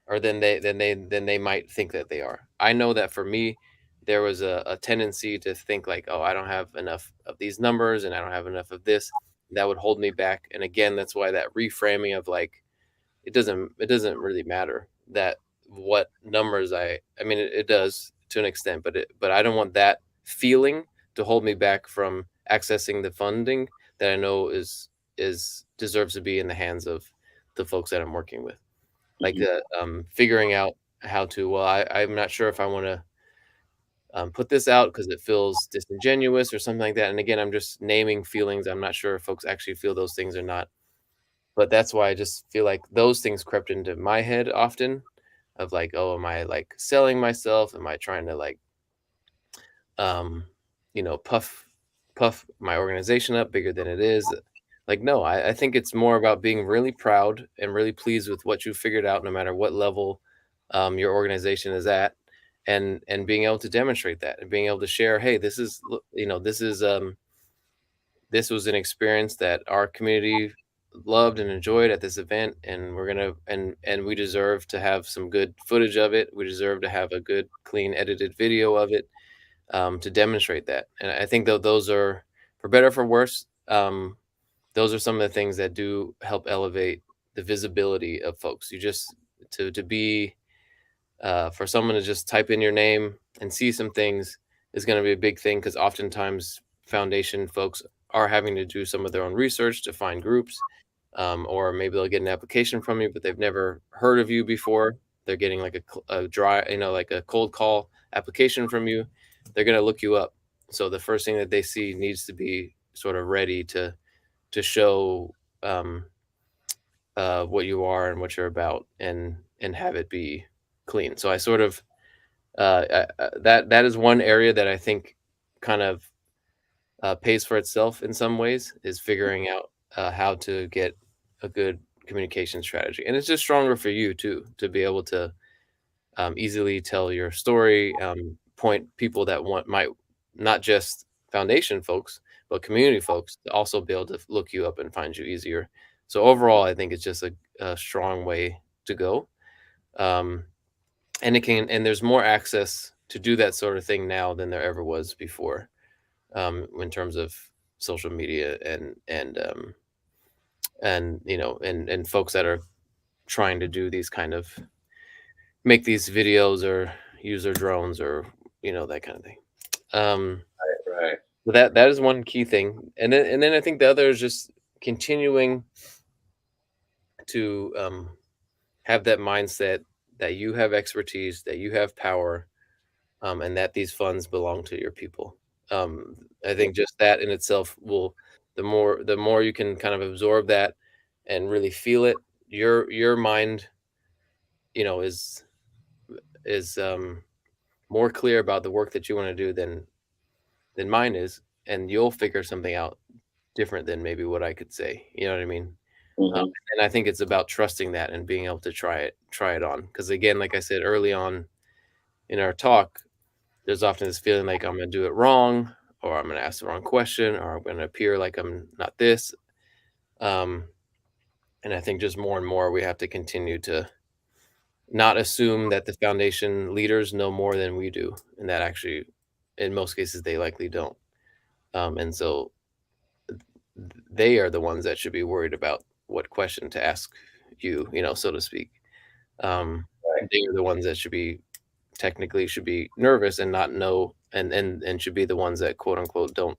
or than they might think that they are. I know that for me, there was a tendency to think like, oh, I don't have enough of these numbers and I don't have enough of this. That would hold me back. And again, that's why that reframing of like, it doesn't really matter that what numbers I mean, it does to an extent, but I don't want that feeling to hold me back from accessing the funding that I know is deserves to be in the hands of the folks that I'm working with, like Hmm. figuring out how to, well, I'm not sure if I want to put this out because it feels disingenuous or something like that. And again, I'm just naming feelings. I'm not sure if folks actually feel those things or not, but that's why I just feel like those things crept into my head often, of like, oh, am I like selling myself? Am I trying to like um puff my organization up bigger than it is? Like, no, I think it's more about being really proud and really pleased with what you figured out, no matter what level your organization is at, and being able to demonstrate that and being able to share, hey, this is this was an experience that our community loved and enjoyed at this event, and we're gonna and we deserve to have some good footage of it. We deserve to have a good, clean, edited video of it, to demonstrate that. And I think that those are, for better or for worse. um, those are some of the things that do help elevate the visibility of folks. You just to be for someone to just type in your name and see some things is going to be a big thing, because oftentimes foundation folks are having to do some of their own research to find groups, or maybe they'll get an application from you, but they've never heard of you before. They're getting like a dry, like a cold call application from you. They're going to look you up. So the first thing that they see needs to be sort of ready to show um, what you are and what you're about, and have it be clean. So I sort of that is one area that I think kind of pays for itself in some ways, is figuring out how to get a good communication strategy, and it's just stronger for you too to be able to easily tell your story, point people that want might not just foundation folks, but community folks to also be able to look you up and find you easier. So overall, I think it's just a strong way to go. Um, and there's more access to do that sort of thing now than there ever was before, in terms of social media and and folks that are trying to do these kind of make these videos or use their drones or that kind of thing. Um, Right. but that is one key thing, and then I think the other is just continuing to have that mindset that you have expertise, that you have power, and that these funds belong to your people. I think just that in itself will, the more you can kind of absorb that and really feel it, your mind, is more clear about the work that you want to do than mine is, and you'll figure something out different than maybe what I could say. You know what I mean? Hmm. And I think it's about trusting that and being able to try it on. Because again, like I said early on in our talk, there's often this feeling like I'm going to do it wrong, or I'm going to ask the wrong question, or I'm going to appear like I'm not this. Um, and I think just more and more we have to continue to not assume that the foundation leaders know more than we do, and that actually, in most cases, they likely don't. And so they are the ones that should be worried about what question to ask you, so to speak. Right. They are the ones that should be nervous and not know, and should be the ones that quote unquote don't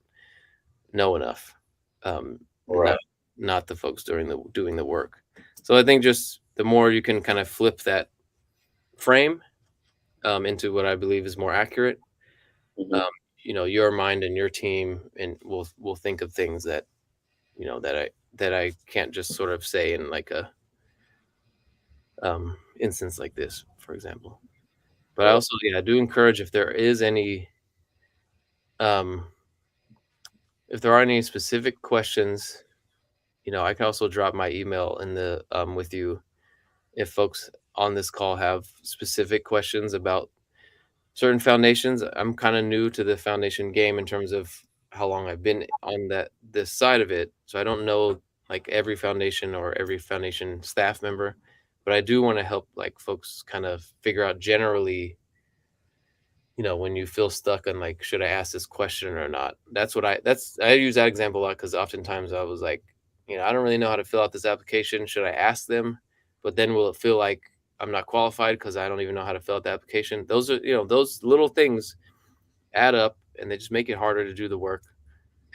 know enough, Right. not the folks doing the work. So I think just the more you can kind of flip that frame into what I believe is more accurate, Hmm. um, your mind and your team and will think of things that that I can't just sort of say in like a instance like this, for example. But I Right. also, yeah, I do encourage, if there is any um, if there are any specific questions, I can also drop my email in the with you if folks on this call have specific questions about certain foundations. I'm kind of new to the foundation game in terms of how long I've been on this side of it, so I don't know like every foundation or every foundation staff member, but I do want to help like folks kind of figure out generally, when you feel stuck on like, should I ask this question or not? I use that example a lot, because oftentimes I was like, I don't really know how to fill out this application. Should I ask them? But then will it feel like I'm not qualified because I don't even know how to fill out the application? Those are, those little things add up, and they just make it harder to do the work.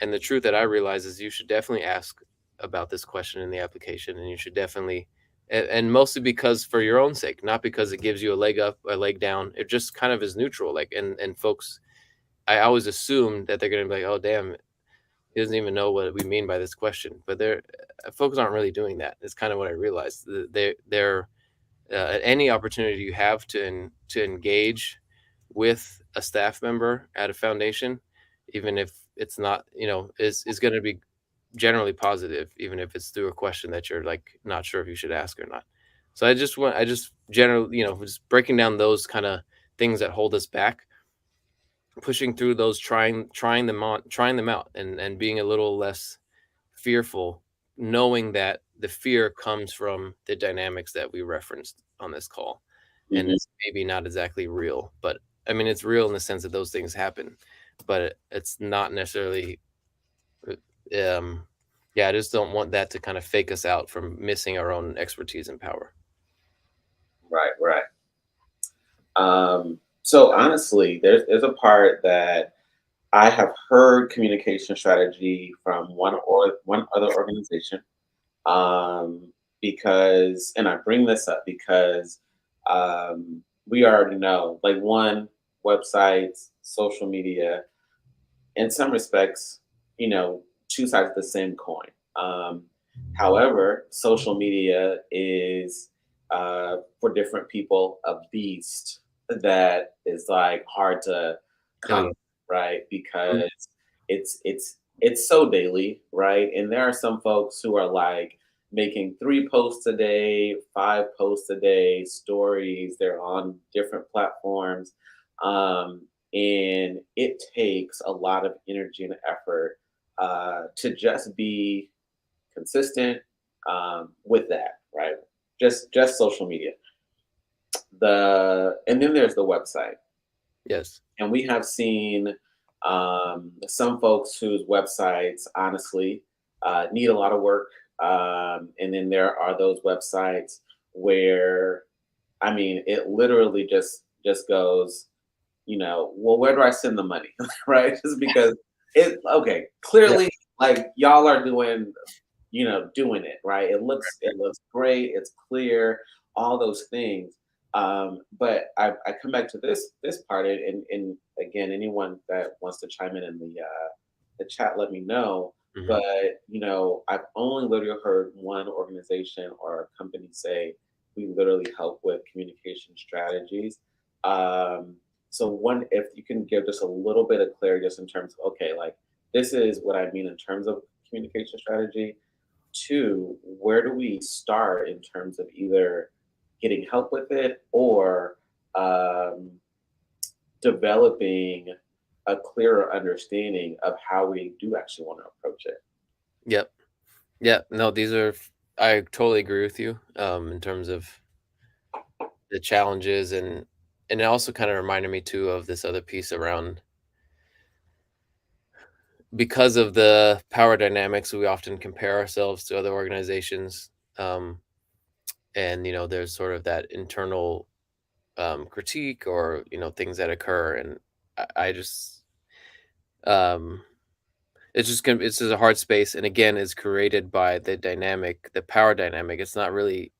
And the truth that I realize is you should definitely ask about this question in the application, and you should definitely, and mostly because for your own sake, not because it gives you a leg up, a leg down. It just kind of is neutral. Like, and folks, I always assume that they're going to be like, oh, damn, he doesn't even know what we mean by this question. But folks aren't really doing that. It's kind of what I realized. They're at any opportunity you have to engage with a staff member at a foundation, even if it's not, is going to be generally positive, even if it's through a question that you're like not sure if you should ask or not. So I just generally, just breaking down those kind of things that hold us back, pushing through those, trying them out, and being a little less fearful, knowing that the fear comes from the dynamics that we referenced on this call. And Hmm. it's maybe not exactly real, but I mean, it's real in the sense that those things happen, but it's not necessarily Yeah, I just don't want that to kind of fake us out from missing our own expertise and power. Right, right. So honestly, there's a part that I have heard communication strategy from one other organization. Um, because, and I bring this up because we already know, like, one, websites, social media, in some respects, you know, two sides of the same coin. Um, However, social media is, for different people, a beast that is like hard to Oh yeah. conquer, right? Mhm. Because it's so daily, right? And there are some folks who are like making 3 posts a day, 5 posts a day, stories. They're on different platforms. And it takes a lot of energy and effort to just be consistent with that, right? Just social media. And then there's the website, Yes. and we have seen some folks whose websites honestly need a lot of work, and then there are those websites where, I mean, it literally just goes, well, where do I send the money? Right? Just because okay, Yeah. clearly, like, y'all are doing it, right? It looks great, it's clear, all those things. But I come back to this part, and again, anyone that wants to chime in the chat, let me know. Hmm. But I've only literally heard one organization or company say we literally help with communication strategies. Um, so one, if you can give just a little bit of clarity, just in terms of, okay, like, this is what I mean in terms of communication strategy. Two, where do we start in terms of either getting help with it or um, developing a clearer understanding of how we do actually want to approach it? Yep. Yeah. No, I totally agree with you. In terms of the challenges, and it also kind of reminded me too of this other piece around, because of the power dynamics, we often compare ourselves to other organizations. Um, and there's sort of that internal critique, or things that occur, and I just um it's just a hard space, and again, it's created by the power dynamic. It's not really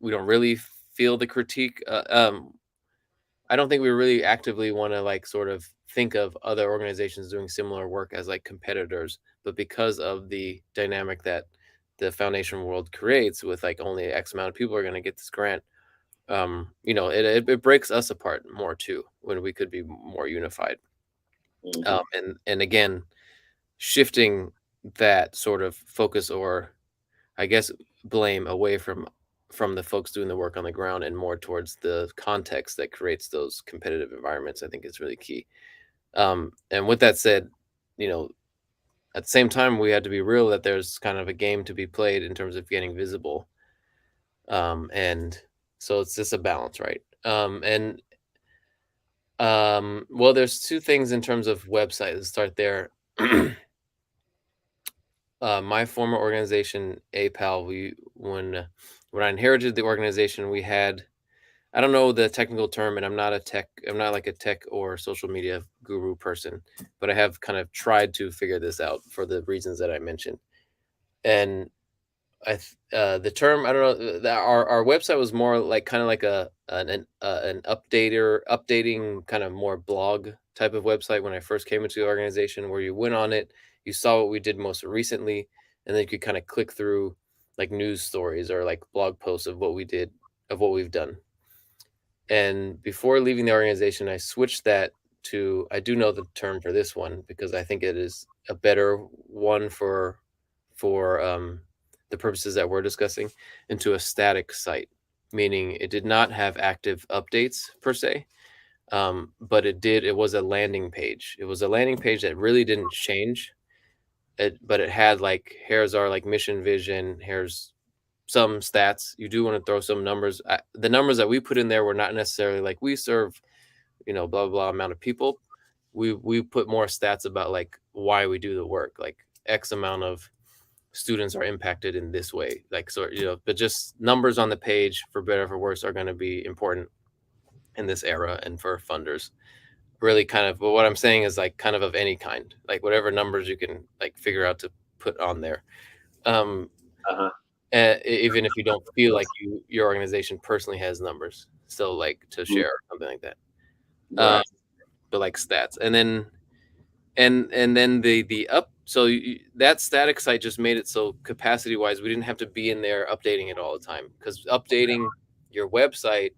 we don't really feel the critique. I don't think we really actively want to, like, sort of think of other organizations doing similar work as like competitors, but because of the dynamic that the foundation world creates, with like only X amount of people are going to get this grant, it breaks us apart more too, when we could be more unified. Hmm. And again, shifting that sort of focus, or I guess blame, away from the folks doing the work on the ground and more towards the context that creates those competitive environments, I think is really key. And with that said, you know, at the same time, we had to be real that there's kind of a game to be played in terms of getting visible. And so it's just a balance, right? Well, there's two things in terms of website. Let's start there. My former organization, APAL, when I inherited the organization, we had, I don't know the technical term, and I'm not like a tech or social media guru person, but I have kind of tried to figure this out for the reasons that I mentioned. And the term, I don't know, that our website was more like, kind of like an updating kind of more blog type of website when I first came into the organization, where you went on it, you saw what we did most recently, and then you could kind of click through like news stories or like blog posts of what we did, of what we've done. And before leaving the organization, I switched that to, I do know the term for this one because I think it is a better one for the purposes that we're discussing, into a static site, meaning it did not have active updates per se, but it was a landing page. It was a landing page that really didn't change. But it had, like, here's our like mission vision. Here's some stats. You do want to throw some numbers. The numbers that we put in there were not necessarily like, we serve, blah blah blah amount of people. we put more stats about like why we do the work, like X amount of students are impacted in this way, like, so but just numbers on the page, for better or for worse, are going to be important in this era, and for funders really kind of. But what I'm saying is like kind of any kind, like whatever numbers you can like figure out to put on there, um Uh-huh. even if you don't feel like your organization personally has numbers still, like to Mm, share or something like that, um right. but like stats. And then the up, so that static site just made it so capacity wise we didn't have to be in there updating it all the time, because updating your website,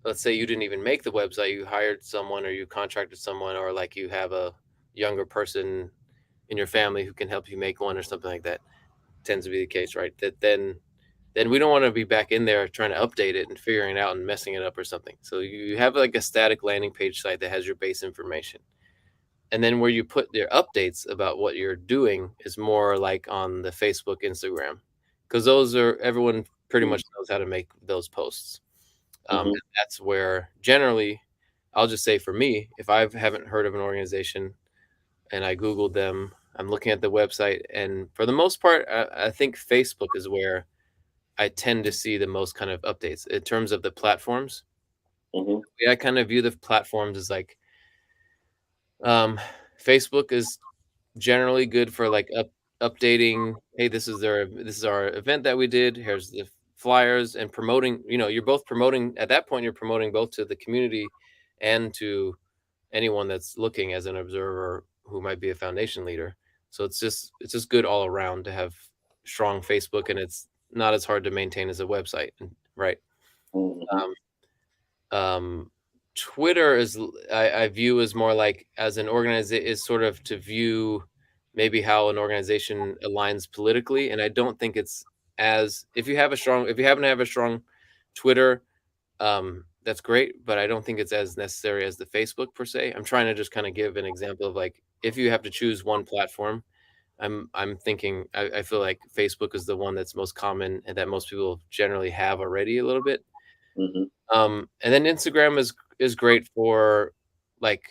let's say you didn't even make the website, you hired someone or you contracted someone, or like you have a younger person in your family who can help you make one or something like that, tends to be the case, right? That then we don't want to be back in there trying to update it and figuring it out and messing it up or something. So you have like a static landing page site that has your base information, and then where you put your updates about what you're doing is more like on the Facebook, Instagram, because those are, everyone pretty Mm, much knows how to make those posts. mhm, And that's where generally, I'll just say for me, if I haven't heard of an organization and I Googled them, I'm looking at the website, and for the most part, I think Facebook is where I tend to see the most kind of updates in terms of the platforms. mhm, Yeah, I kind of view the platforms as like, um, Facebook is generally good for like updating. Hey, this is our event that we did. Here's the flyers, and promoting. You're both promoting at that point. You're promoting both to the community and to anyone that's looking as an observer who might be a foundation leader. So it's just good all around to have strong Facebook, and it's not as hard to maintain as a website, right? mhm, Um, um, Twitter is, I view as more like as an organization, is sort of to view maybe how an organization aligns politically, and I don't think it's as, if you happen to have a strong Twitter, that's great, but I don't think it's as necessary as the Facebook per se. I'm trying to just kind of give an example of like, if you have to choose one platform, I'm thinking, I feel like Facebook is the one that's most common and that most people generally have already a little bit. mhm, And then Instagram is great for like,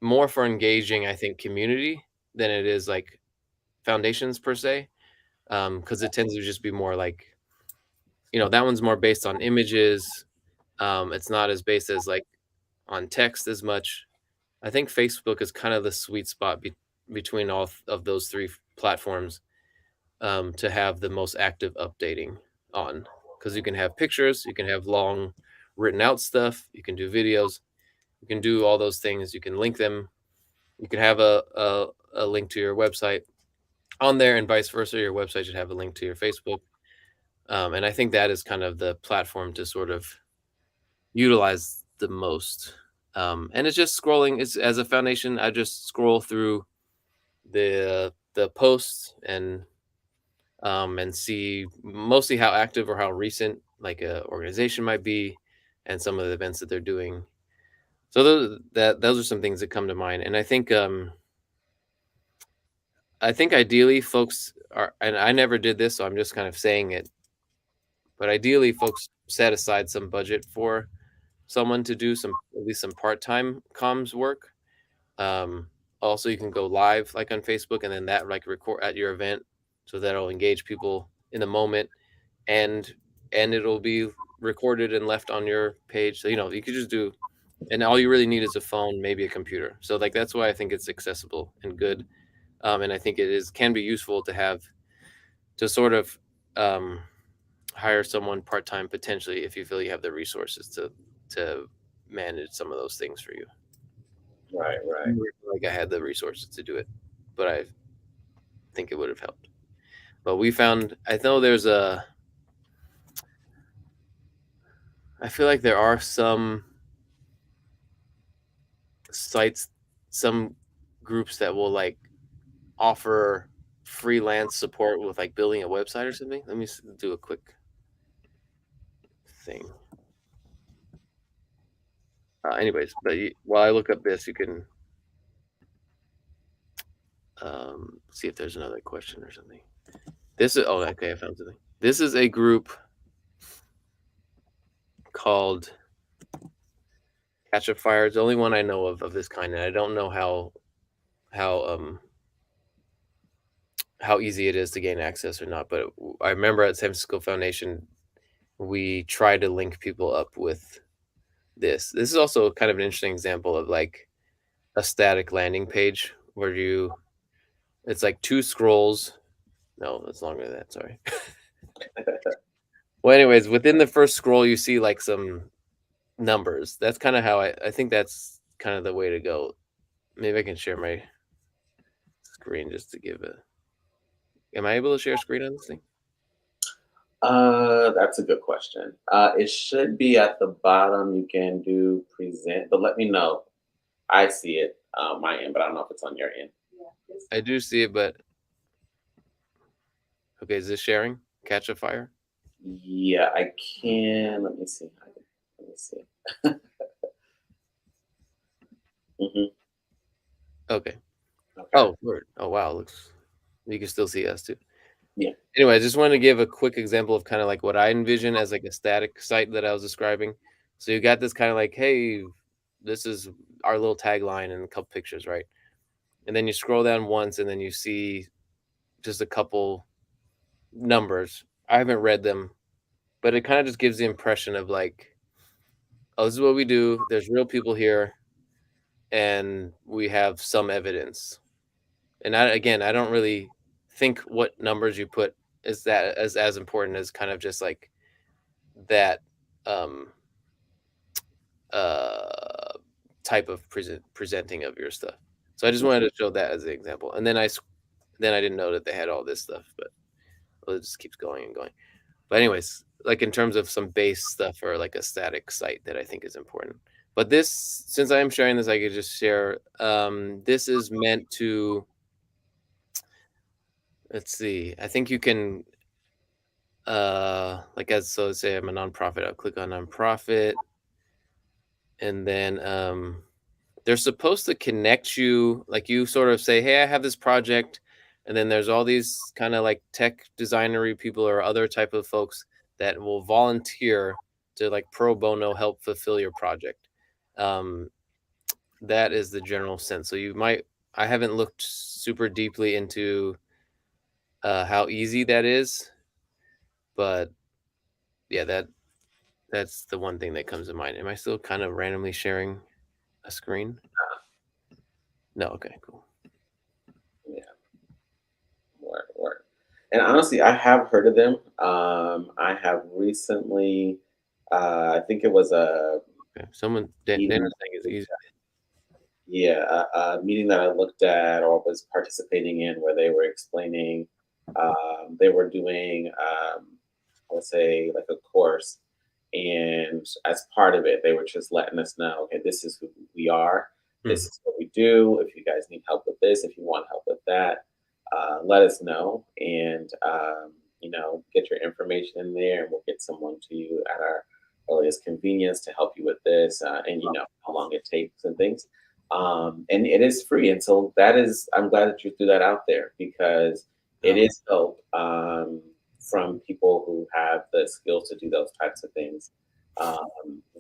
more for engaging, I think, community than it is like foundations per se. Because it tends to just be more like, that one's more based on images. It's not as based as like on text as much. I think Facebook is kind of the sweet spot between all of those three platforms, to have the most active updating on, because you can have pictures, you can have long written out stuff, you can do videos, you can do all those things, you can link them, you can have a link to your website on there, and vice versa. Your website should have a link to your Facebook. And I think that is kind of the platform to sort of utilize the most. And it's just scrolling. It's, as a foundation, I just scroll through the posts, and see mostly how active or how recent like a organization might be, and some of the events that they're doing. So those are some things that come to mind. And I think ideally folks are, and I never did this, so I'm just kind of saying it, but ideally folks set aside some budget for someone to do some, at least some part-time comms work. Um, Also, you can go live like on Facebook, and then that like record at your event, so that'll engage people in the moment, and it'll be recorded and left on your page. So you could just do, and all you really need is a phone, maybe a computer. So like that's why I think it's accessible and good. And I think it is, can be useful to have, to sort of, um, hire someone part time potentially, if you feel you have the resources to manage some of those things for you. right, I right. never feel like I had the resources to do it, but I think it would have helped. But we found, I know there's a, I feel like there are some sites, some groups that will like offer freelance support with like building a website or something. Let me do a quick thing. Anyways, but while I look up this, you can, see if there's another question or something. This is, oh, okay, I found something. This is a group called Catch a Fire is the only one I know of this kind, and I don't know how how easy it is to gain access or not. But I remember at San Francisco Foundation, we try to link people up with this. This is also kind of an interesting example of like a static landing page where it's like two scrolls. No, it's longer than that. Sorry. Well, anyways, within the first scroll, you see like some numbers. That's kind of how I think that's kind of the way to go. Maybe I can share my screen just to give a. Am I able to share screen on this thing? That's a good question. It should be at the bottom. You can do present, but let me know. I see it my end, but I don't know if it's on your end. I do see it, but okay, is this sharing? Catch a Fire? Yeah, I can. Let me see. Let me see. hmm Okay. Okay. Oh, word. Oh, wow. Looks. You can still see us too. Yeah. Anyway, I just wanted to give a quick example of kind of like what I envision as like a static site that I was describing. So you got this kind of like, hey, this is our little tagline and a couple pictures, right? And then you scroll down once and then you see just a couple numbers. I haven't read them, but it kind of just gives the impression of like, oh, this is what we do. There's real people here, and we have some evidence. And again, I don't really think what numbers you put is that as important as kind of just like that um uh type of presenting of your stuff. So I just wanted to show that as an example. And then I didn't know that they had all this stuff, but well, it just keeps going and going. But anyways, like in terms of some base stuff or like a static site that I think is important. But this, since I am sharing this, I could just share. This is meant to, let's see. I think you can, like as so. Let's say I'm a nonprofit. I'll click on nonprofit, and then they're supposed to connect you. Like you sort of say, "Hey, I have this project," and then there's all these kind of like tech designery people or other type of folks that will volunteer to like pro bono help fulfill your project. Um, that is the general sense. So you might. I haven't looked super deeply into how easy that is, but yeah, that's the one thing that comes to mind. Am I still kind of randomly sharing a screen? No. Okay. Cool. Yeah. Work. And honestly, I have heard of them. I have recently. I think it was a Okay. Someone Dana's meeting. saying it's easy. Yeah, a meeting that I looked at or was participating in where they were explaining, they were doing, let's say, like a course. And as part of it, they were just letting us know, okay, this is who we are. Hmm. This is what we do. If you guys need help with this, if you want help with that, let us know. And, get your information in there and we'll get someone to you at our earliest convenience to help you with this and, how long it takes and things. And it is free. And so I'm glad that you threw that out there because it Oh, is help from people who have the skills to do those types of things.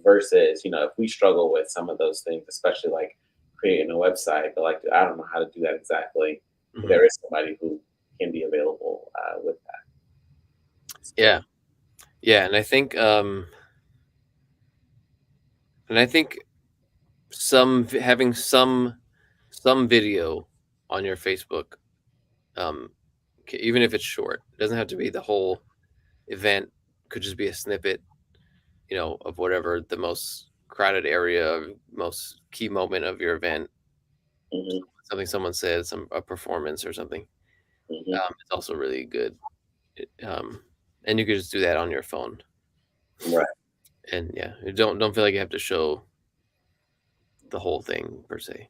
Versus, if we struggle with some of those things, especially like creating a website, but like, I don't know how to do that exactly. mhm. There is somebody who can be available with that. It's good. Yeah, yeah, and I think having some video on your Facebook, um, even if it's short, it doesn't have to be the whole event. Could just be a snippet, of whatever the most crowded area, most key moment of your event, hmm something someone said, a performance or something. hmm It's also really good. Um, and you could just do that on your phone. Right. And yeah, you don't feel like you have to show the whole thing per se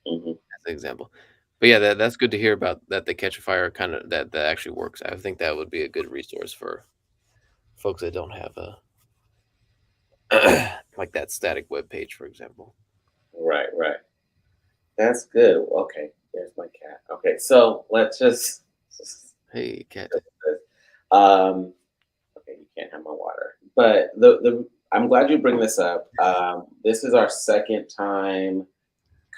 hmm as an example. But yeah, that's good to hear about that the Catch a Fire kind of that actually works. I think that would be a good resource for folks that don't have a like that static web page, for example. Right. Right. That's good. Okay. There's my cat. Okay. So let's just Hey, cat. um, okay, you can't have my water. But the I'm glad you bring this up. This is our second time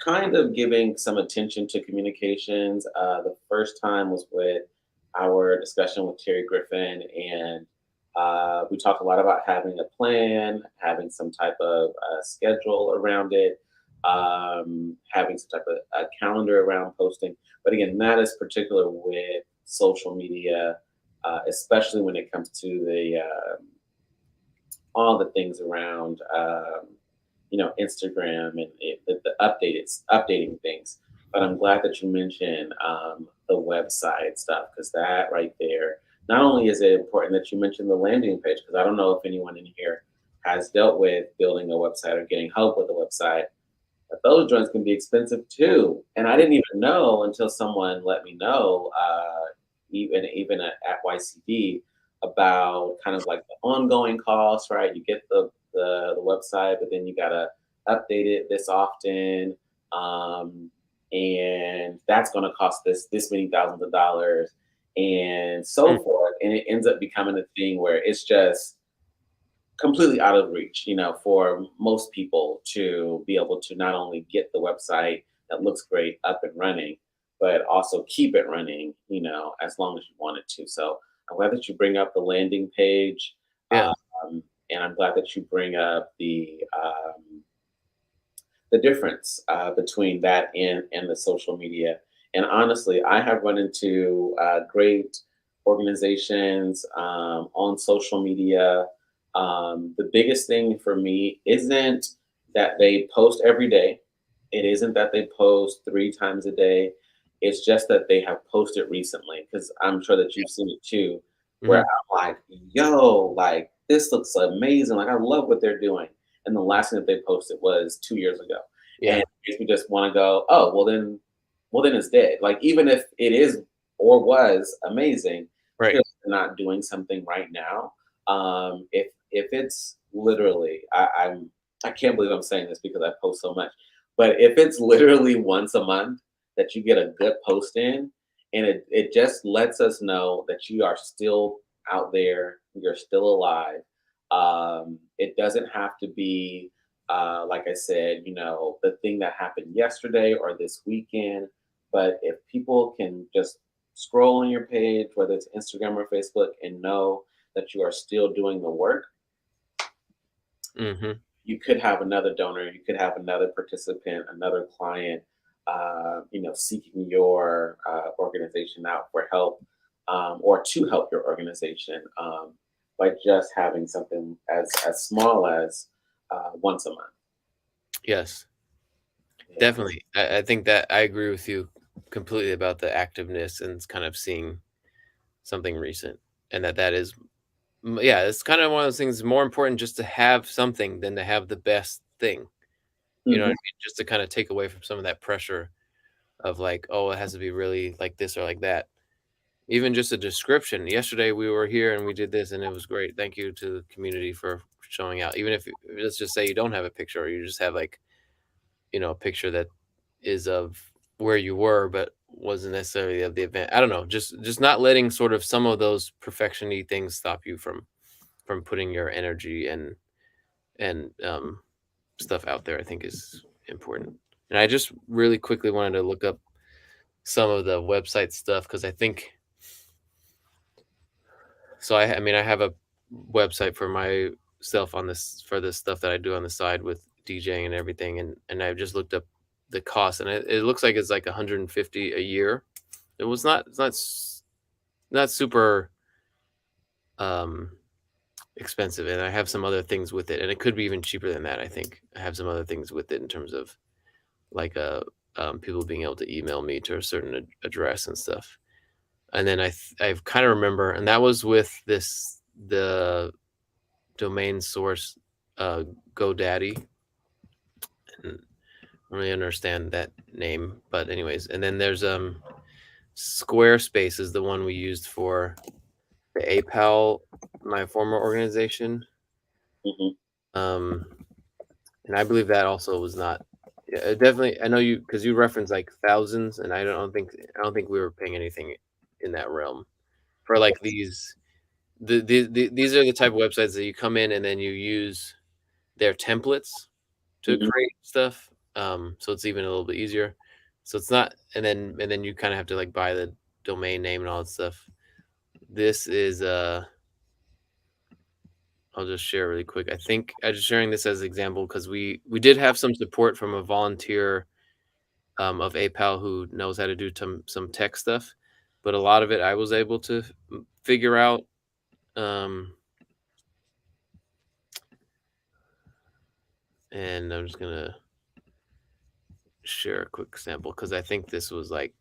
kind of giving some attention to communications. The first time was with our discussion with Terry Griffin, and we talked a lot about having a plan, having some type of schedule around it, having some type of a calendar around posting. But again, that is particular with social media, especially when it comes to the all the things around Instagram and the updating things. But I'm glad that you mentioned the website stuff, because that right there, not only is it important that you mentioned the landing page, because I don't know if anyone in here has dealt with building a website or getting help with a website, but those joints can be expensive too. And I didn't even know until someone let me know, even at YCD, about kind of like the ongoing costs, right? You get the website, but then you gotta update it this often, and that's going to cost this many thousands of dollars, and so Mm. forth. And it ends up becoming a thing where it's just completely out of reach, for most people to be able to not only get the website that looks great up and running, but also keep it running, as long as you want it to. So I'm glad that you bring up the landing page. Yeah. And I'm glad that you bring up the difference between that and the social media. And honestly, I have run into great organizations on social media. The biggest thing for me isn't that they post every day. It isn't that they post 3 times a day. It's just that they have posted recently, because I'm sure that you've seen it too, where Hmm. I'm like, yo, like this looks amazing. Like I love what they're doing. And the last thing that they posted was 2 years ago. And Yeah. it makes me just want to go, oh, well then it's dead. Like even if it is or was amazing, Right. clearly they're not doing something right now. If it's literally, I can't believe I'm saying this because I post so much, but if it's literally once a month that you get a good post in, and it just lets us know that you are still out there, you're still alive. It doesn't have to be, like I said, the thing that happened yesterday or this weekend. But if people can just scroll on your page, whether it's Instagram or Facebook, and know that you are still doing the work, Hmm. you could have another donor, you could have another participant, another client, seeking your organization out for help, or to help your organization, by just having something as small as once a month. Yes. Yeah. Definitely. I think that I agree with you completely about the activeness and kind of seeing something recent, and that is, yeah, it's kind of one of those things more important just to have something than to have the best thing. You know what I Hmm. mean? Just to kind of take away from some of that pressure of like, oh, it has to be really like this or like that. Even just a description. Yesterday we were here and we did this and it was great. Thank you to the community for showing out. Even if let's just say you don't have a picture or you just have like, a picture that is of where you were but wasn't necessarily of the event. I don't know. Just not letting sort of some of those perfection-y things stop you from putting your energy and stuff out there, I think is important. And I just really quickly wanted to look up some of the website stuff because I think so. I mean, I have a website for myself on this for this stuff that I do on the side with DJing and everything, and I just looked up the cost, and it looks like it's like 150 a year. It's not super um expensive, and I have some other things with it, and it could be even cheaper than that. I think I have some other things with it in terms of like people being able to email me to a certain address and stuff. And then I kind of remember, and that was with the domain source GoDaddy. And I don't really understand that name, but anyways, and then there's Squarespace is the one we used for the APAL, my former organization. Hmm. Um, and I believe that also was not. Yeah, it definitely. I know you because you referenced like thousands, and I don't think we were paying anything in that realm for like these. These are the type of websites that you come in and then you use. their templates to Mhm. create stuff. So it's even a little bit easier. So it's not, and then you kind of have to like buy the domain name and all that stuff. This is I'll just share really quick. I think I'm just sharing this as an example because we did have some support from a volunteer of APAL who knows how to do some tech stuff, but a lot of it I was able to figure out. Um, and I'm just gonna share a quick sample because I think this was not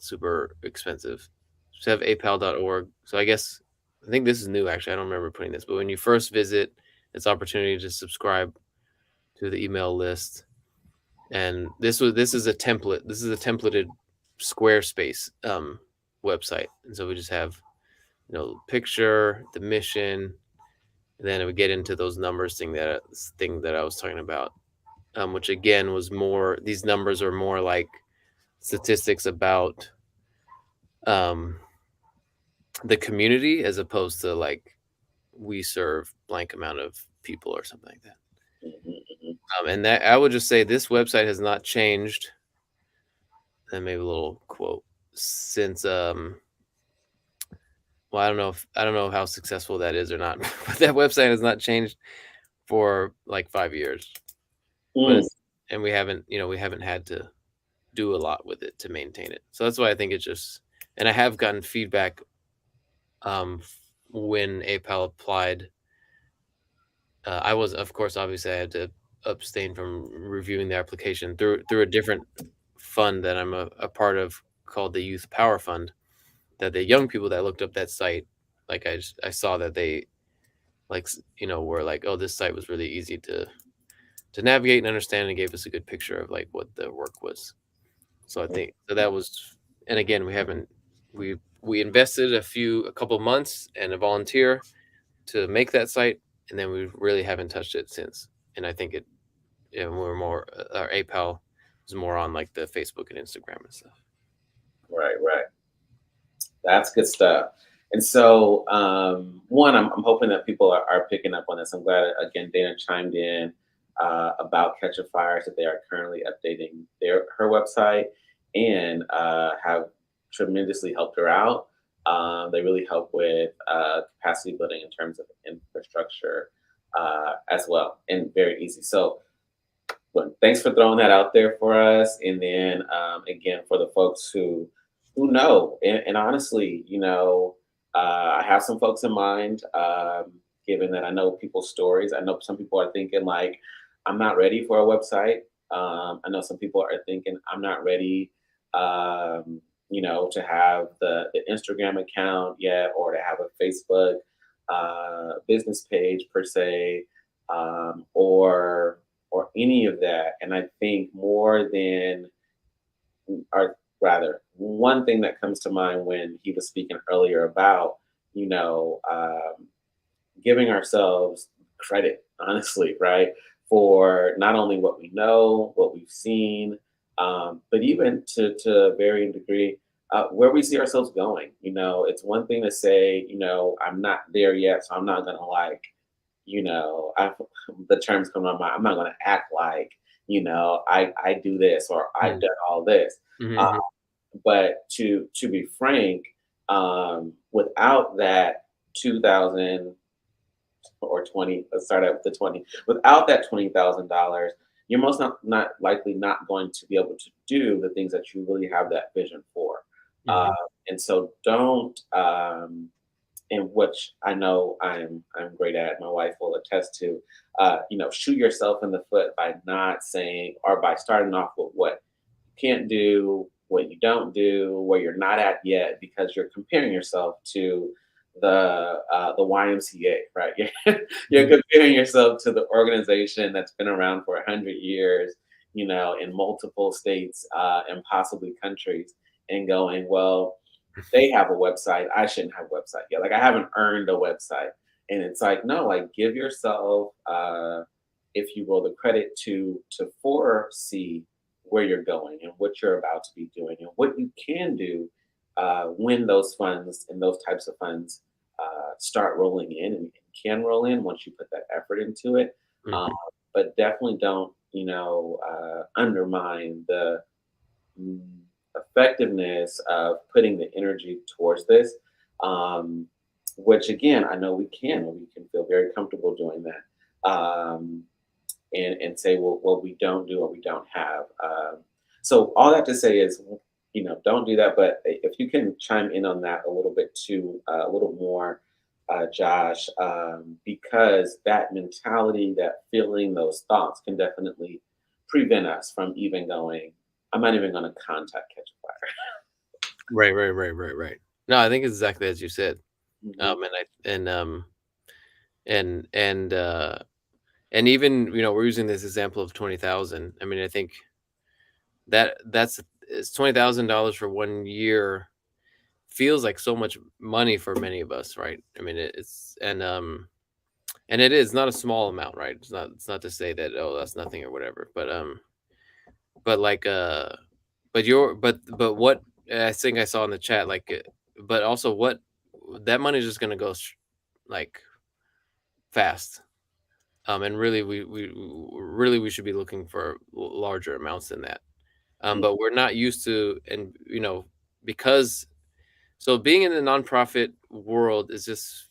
super expensive. Just have apal.org. So I think this is new actually. I don't remember putting this, but when you first visit, it's opportunity to subscribe to the email list. And this is a template. This is a templated Squarespace website. And so we just have picture, the mission, and then we get into those numbers thing that I was talking about. Which again was more, these numbers are more like statistics about um, the community as opposed to like we serve blank amount of people or something like that. Mhm. Mhm. And that I would just say this website has not changed. And maybe a little quote since well, I don't know how successful that is or not, but that website has not changed for like 5 years. But Mm. it's, and we haven't had to do a lot with it to maintain it. So that's why I think it's just, and I have gotten feedback um, when APAL applied. I was, of course, obviously, I had to abstain from reviewing the application through a different fund that I'm a part of called the Youth Power Fund. That the young people that looked up that site, like I saw that they like were like, oh, this site was really easy to navigate and understand, and gave us a good picture of like what the work was. So I think so that was, and again, we invested a couple months and a volunteer to make that site, and then we really haven't touched it since. And I think we're more our APAL was more on like the Facebook and Instagram and stuff. Right, right. That's good stuff. And so, one, I'm hoping that people are picking up on this. I'm glad, again, Dana chimed in about Catch a Fire, that they are currently updating her website and have tremendously helped her out. They really help with capacity building in terms of infrastructure as well, and very easy. So, well, thanks for throwing that out there for us. And then again, for the folks who know, and honestly, I have some folks in mind. Given that I know people's stories, I know some people are thinking like, I'm not ready for a website. I know some people are thinking I'm not ready, to have the Instagram account yet, or to have a Facebook business page per se, or any of that. And I think more than, or rather, one thing that comes to mind when he was speaking earlier about, you know, um, giving ourselves credit, honestly, right? For not only what we know, what we've seen, but even to a varying degree, where we see ourselves going. It's one thing to say, I'm not there yet, so I'm not going to the terms come to my mind. I'm not going to act like, I do this or I've done all this. Uh, Mm-hmm. but to be frank, without that 2000 or 20, let's start out with the 20. Without that $20,000, you're most not likely not going to be able to do the things that you really have that vision for. Uh, Mm-hmm. and so don't and which I know I'm great at. My wife will attest to. Shoot yourself in the foot by not saying, or by starting off with what you can't do, what you don't do, where you're not at yet, because you're comparing yourself to the YMCA, right? You're comparing yourself to the organization that's been around for 100 years, in multiple states and possibly countries, and going, well, they have a website. I shouldn't have a website yet. Like I haven't earned a website. And it's like, no, like give yourself, if you will, the credit to foresee where you're going and what you're about to be doing and what you can do when those funds and those types of funds start rolling in and can roll in once you put that effort into it. Um, Mhm. but definitely don't, undermine the mm, effectiveness of putting the energy towards this. Um, which again, I know we can feel very comfortable doing that. And say, well, we don't do or we don't have. So all that to say is, don't do that. But if you can chime in on that a little bit too, a little more, Josh, because that mentality, that feeling, those thoughts can definitely prevent us from even going. I'm not even going to contact Catch a Fire. Right, right, right, right, right. No, I think it's exactly as you said. Hmm. And I and and even, we're using this example of 20,000. I mean, I think that's it's $20,000 for 1 year feels like so much money for many of us, right? I mean, it's and it is not a small amount, right? It's not to say that, oh, that's nothing or whatever, but like but what I think I saw in the chat, like, but also what that money is just gonna go like fast. And really, we should be looking for larger amounts than that. But we're not used to, and because so being in the nonprofit world is just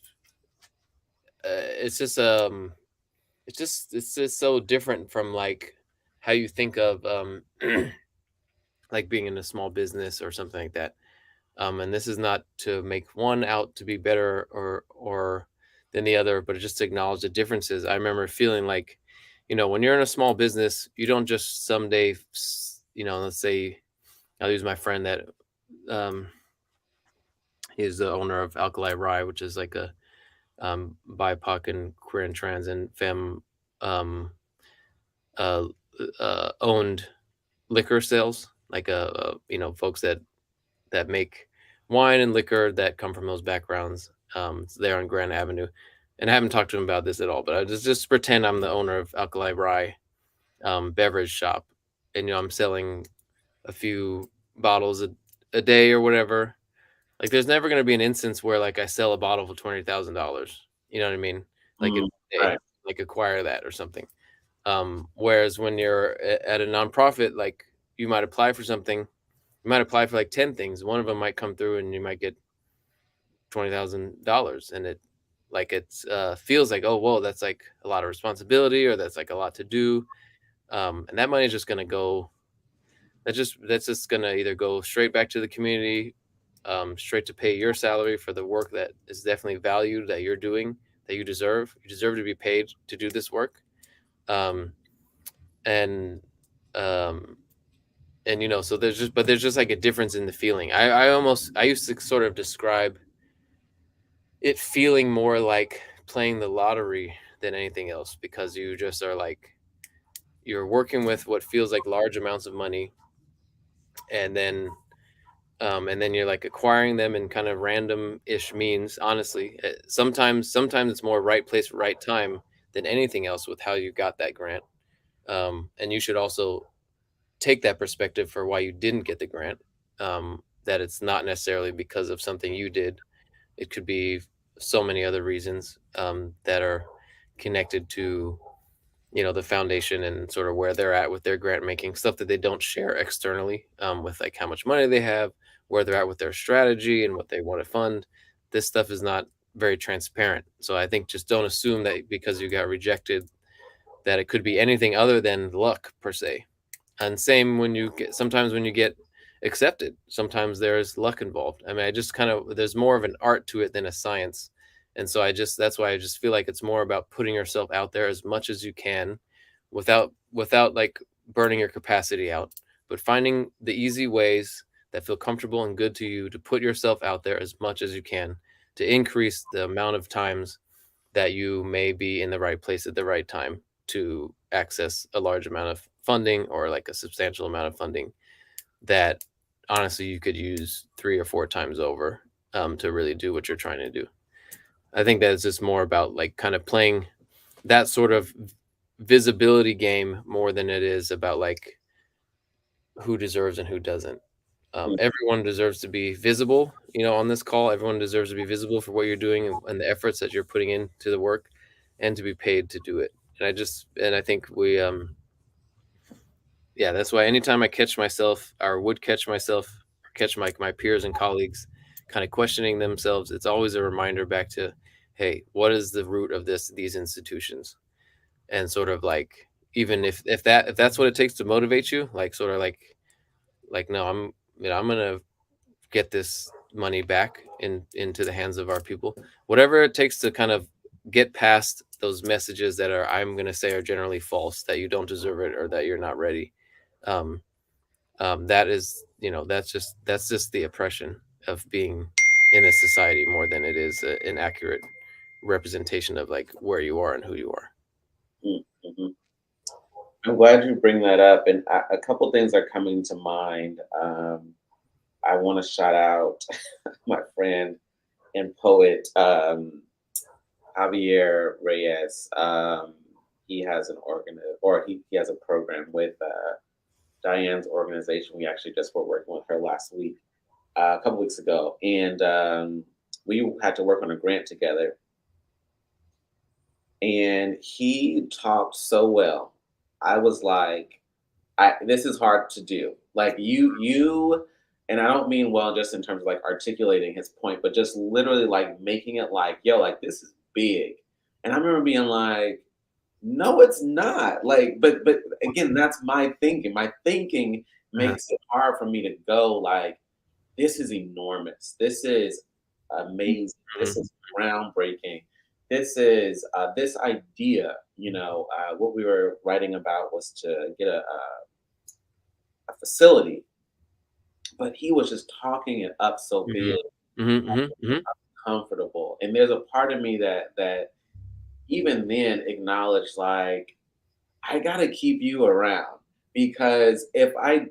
it's just it's just so different from like how you think of like being in a small business or something like that. And this is not to make one out to be better or than the other, but just to acknowledge the differences. I remember feeling like, when you're in a small business, you don't just someday, let's say I'll use my friend that um, he's the owner of Alkali Rye, which is like a BIPOC and queer and trans and femme um, uh, owned liquor sales, like folks that make wine and liquor that come from those backgrounds. It's there on Grand Avenue, and I haven't talked to him about this at all. But I just pretend I'm the owner of Alkali Rye beverage shop, and I'm selling a few bottles a day or whatever. Like, there's never going to be an instance where like I sell a bottle for $20,000. You know what I mean? Like in Mm, a day, right. like acquire that or something. Whereas when you're at a nonprofit, like you might apply for something, you might apply for like 10 things. One of them might come through and you might get $20,000. And it's feels like, oh, whoa, that's like a lot of responsibility, or that's like a lot to do. And that money is just going to go, that's just going to either go straight back to the community, straight to pay your salary for the work that is definitely valued that you're doing, that you deserve to be paid to do this work. Um, and, um, and so there's just like a difference in the feeling. I used to sort of describe it feeling more like playing the lottery than anything else, because you just are like, you're working with what feels like large amounts of money, and then you're like acquiring them in kind of random-ish means. Honestly, sometimes it's more right place, right time than anything else with how you got that grant. And you should also take that perspective for why you didn't get the grant. That it's not necessarily because of something you did. It could be so many other reasons that are connected to the foundation and sort of where they're at with their grant making, stuff that they don't share externally, with like how much money they have, where they're at with their strategy and what they want to fund. This stuff is not very transparent. So I think just don't assume that because you got rejected that it could be anything other than luck per se. And same when you get sometimes when you get accepted, sometimes there's luck involved. I mean, I just kind of there's more of an art to it than a science. And so that's why I just feel like it's more about putting yourself out there as much as you can, without like burning your capacity out, but finding the easy ways that feel comfortable and good to you to put yourself out there as much as you can, to increase the amount of times that you may be in the right place at the right time to access a large amount of funding, or like a substantial amount of funding that honestly you could use 3 or 4 times over, to really do what you're trying to do. I think that it's just more about like kind of playing that sort of visibility game more than it is about like who deserves and who doesn't. Mm, Everyone deserves to be visible, you know, on this call. Everyone deserves to be visible for what you're doing and the efforts that you're putting into the work, and to be paid to do it. And I think yeah, that's why anytime I catch myself, or would catch myself, or catch my peers and colleagues kind of questioning themselves, it's always a reminder back to, hey, what is the root of these institutions? And sort of like, even if that's what it takes to motivate you, like sort of like no, I'm gonna get this money back into the hands of our people, whatever it takes to kind of get past those messages that are, I'm gonna say, are generally false, that you don't deserve it or that you're not ready. um, that is, you know, that's just the oppression of being in a society, more than it is an accurate representation of like where you are and who you are. Mm-hmm. I'm glad you bring that up, and a couple things are coming to mind. I want to shout out my friend and poet, Javier Reyes. He has an he has a program with Diane's organization. We actually just were working with her last week, a couple weeks ago, and we had to work on a grant together. And he talked so well. I was like, this is hard to do. Like and I don't mean well just in terms of like articulating his point, but just literally like making it like, yo, like this is big. And I remember being like, no, it's not. Like, but again, that's my thinking. My thinking Uh-huh. makes it hard for me to go like, this is enormous. This is amazing. This Mhm. is groundbreaking. This is this idea. What we were writing about was to get a facility, but he was just talking it up so big, Mhm. Mhm. Mhm. Mhm. comfortable. And there's a part of me that even then acknowledged like I gotta keep you around because if I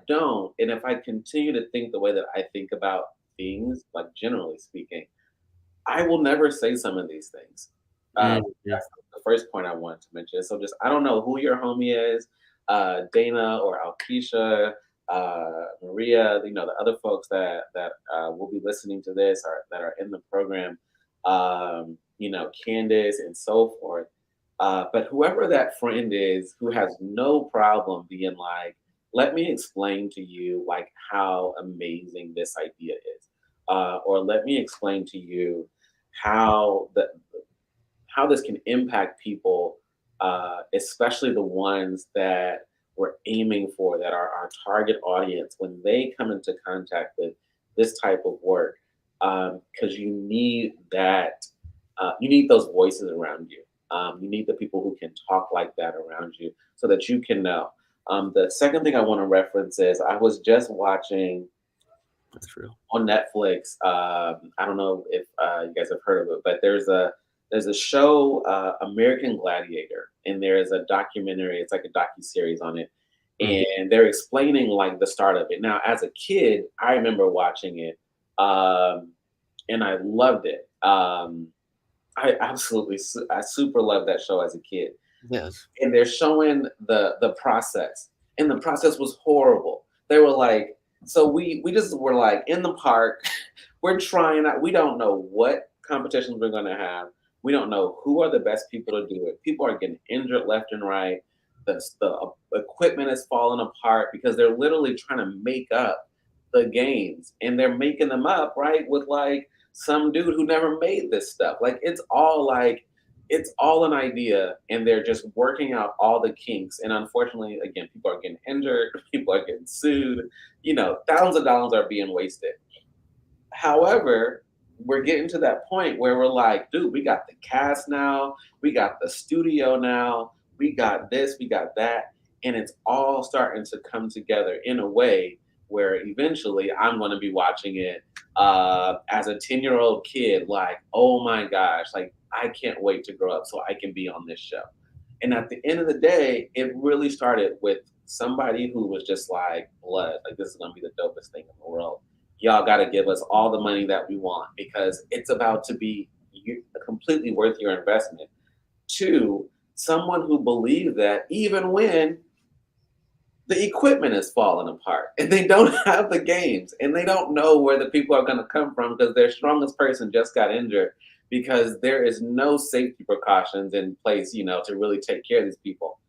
don't, and if I continue to think the way that I think about things, like generally speaking, I will never say some of these things. Mhm. That's the first point I wanted to mention. So just I don't know who your homie is, Dana or Alkeisha, Maria, the other folks that will be listening to this or that are in the program, Candace and so forth. But whoever that friend is who has no problem being like, let me explain to you like how amazing this idea is. Or let me explain to you how the how this can impact people, especially the ones that we're aiming for, that are our target audience when they come into contact with this type of work. Because you need that, you need those voices around you. You need the people who can talk like that around you so that you can know. The second thing I want to reference is I was just watching That's real. on Netflix. I don't know if you guys have heard of it, but there's a show, American Gladiator, and there is a documentary. It's like a docu series on it, Mm. and they're explaining like the start of it. Now, as a kid, I remember watching it, and I loved it. I super loved that show as a kid, Yes. and they're showing the process, and the process was horrible. They were like, so we just were like in the park, we're trying out, we don't know what competitions we're going to have, we don't know who are the best people to do it. People are getting injured left and right. The equipment is falling apart because they're literally trying to make up the games, and they're making them up right with like some dude who never made this stuff. Like it's all an idea, and they're just working out all the kinks. And unfortunately, again, people are getting injured, people are getting sued, thousands of dollars are being wasted. However, we're getting to that point where we're like, dude, we got the cast now, we got the studio now, we got this, we got that, and it's all starting to come together in a way where eventually I'm going to be watching it as a 10-year-old kid, like, oh my gosh, like I can't wait to grow up so I can be on this show. And at the end of the day, it really started with somebody who was just like, blood, like this is going to be the dopest thing in the world. Y'all got to give us all the money that we want because it's about to be completely worth your investment. Two, someone who believed that even when the equipment is falling apart and they don't have the games and they don't know where the people are going to come from because their strongest person just got injured because there is no safety precautions in place, to really take care of these people.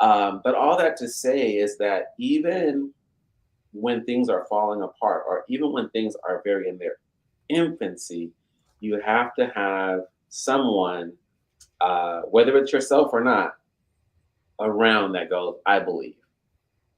But all that to say is that even when things are falling apart or even when things are very in their infancy, you have to have someone, whether it's yourself or not, around that goes, I believe,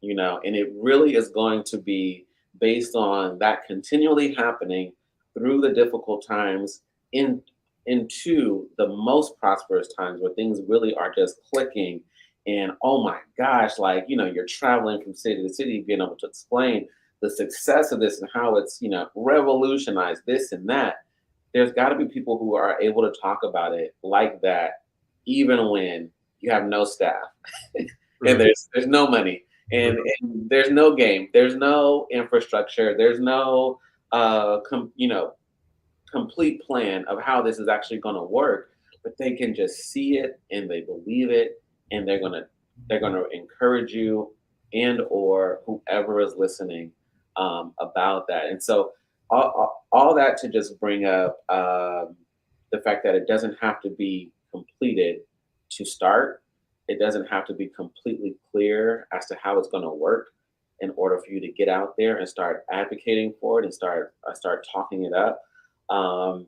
and it really is going to be based on that continually happening through the difficult times in into the most prosperous times where things really are just clicking. And oh my gosh, like, you're traveling from city to city, being able to explain the success of this and how it's, revolutionized this and that. There's got to be people who are able to talk about it like that, even when you have no staff and Mhm, there's no money and there's no game, there's no infrastructure, there's no complete plan of how this is actually going to work, but they can just see it and they believe it, and they're going to encourage you and or whoever is listening about that. And so all that to just bring up the fact that it doesn't have to be completed to start. It doesn't have to be completely clear as to how it's going to work in order for you to get out there and start advocating for it and start talking it up. um,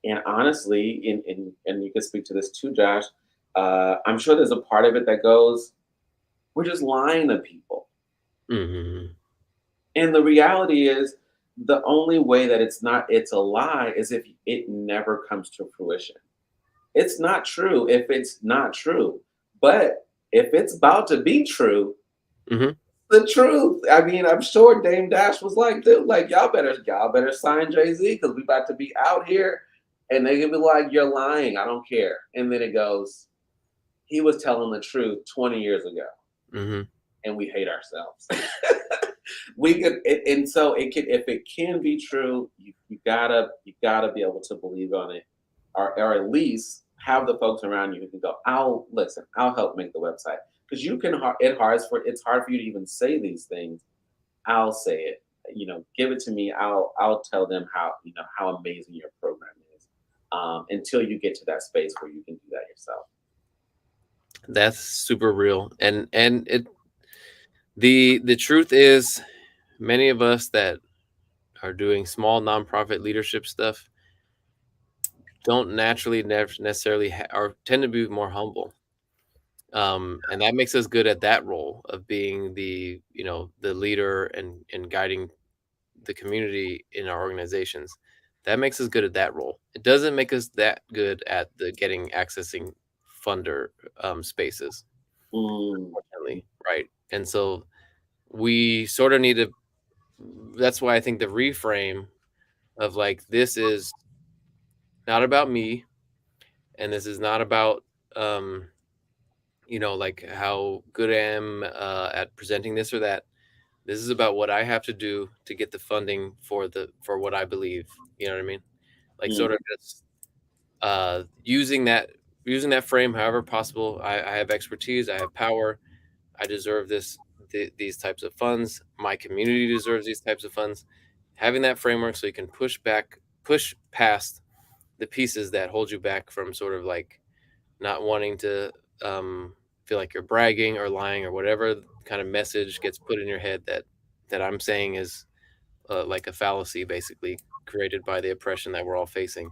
and honestly, and you can speak to this too, Josh. I'm sure there's a part of it that goes, we're just lying to people. mhm, And the reality is, the only way that it's a lie is if it never comes to fruition. It's not true if it's not true. But if it's about to be true, mhm. the truth. I mean, I'm sure Dame Dash was like, dude, like y'all better sign Jay-Z because we about to be out here. And they can be like, you're lying. I don't care. And then it goes, he was telling the truth 20 years ago, Mhm. and we hate ourselves. And so it can, if it can be true, you gotta be able to believe on it, or at least have the folks around you who can go, I'll listen, I'll help make the website. Because it's hard for you to even say these things. I'll say it. Give it to me. I'll tell them how amazing your program is. Until you get to that space where you can do that yourself. That's super real, and the truth is, many of us that are doing small nonprofit leadership stuff don't naturally necessarily or tend to be more humble, and that makes us good at that role of being the leader and guiding the community in our organizations. That makes us good at that role. It doesn't make us that good at the getting accessing funder spaces, Mm, unfortunately, right? And so we sort of need to. That's why I think the reframe of like, this is not about me, and this is not about um, like how good I am at presenting this or that. This is about what I have to do to get the funding for what I believe. You know what I mean? Like, mm, sort of just using that frame however possible. I have expertise. I have power. I deserve these types of funds. My community deserves these types of funds. Having that framework so you can push past the pieces that hold you back from sort of like not wanting to feel like you're bragging or lying or whatever kind of message gets put in your head that I'm saying is like a fallacy, basically created by the oppression that we're all facing.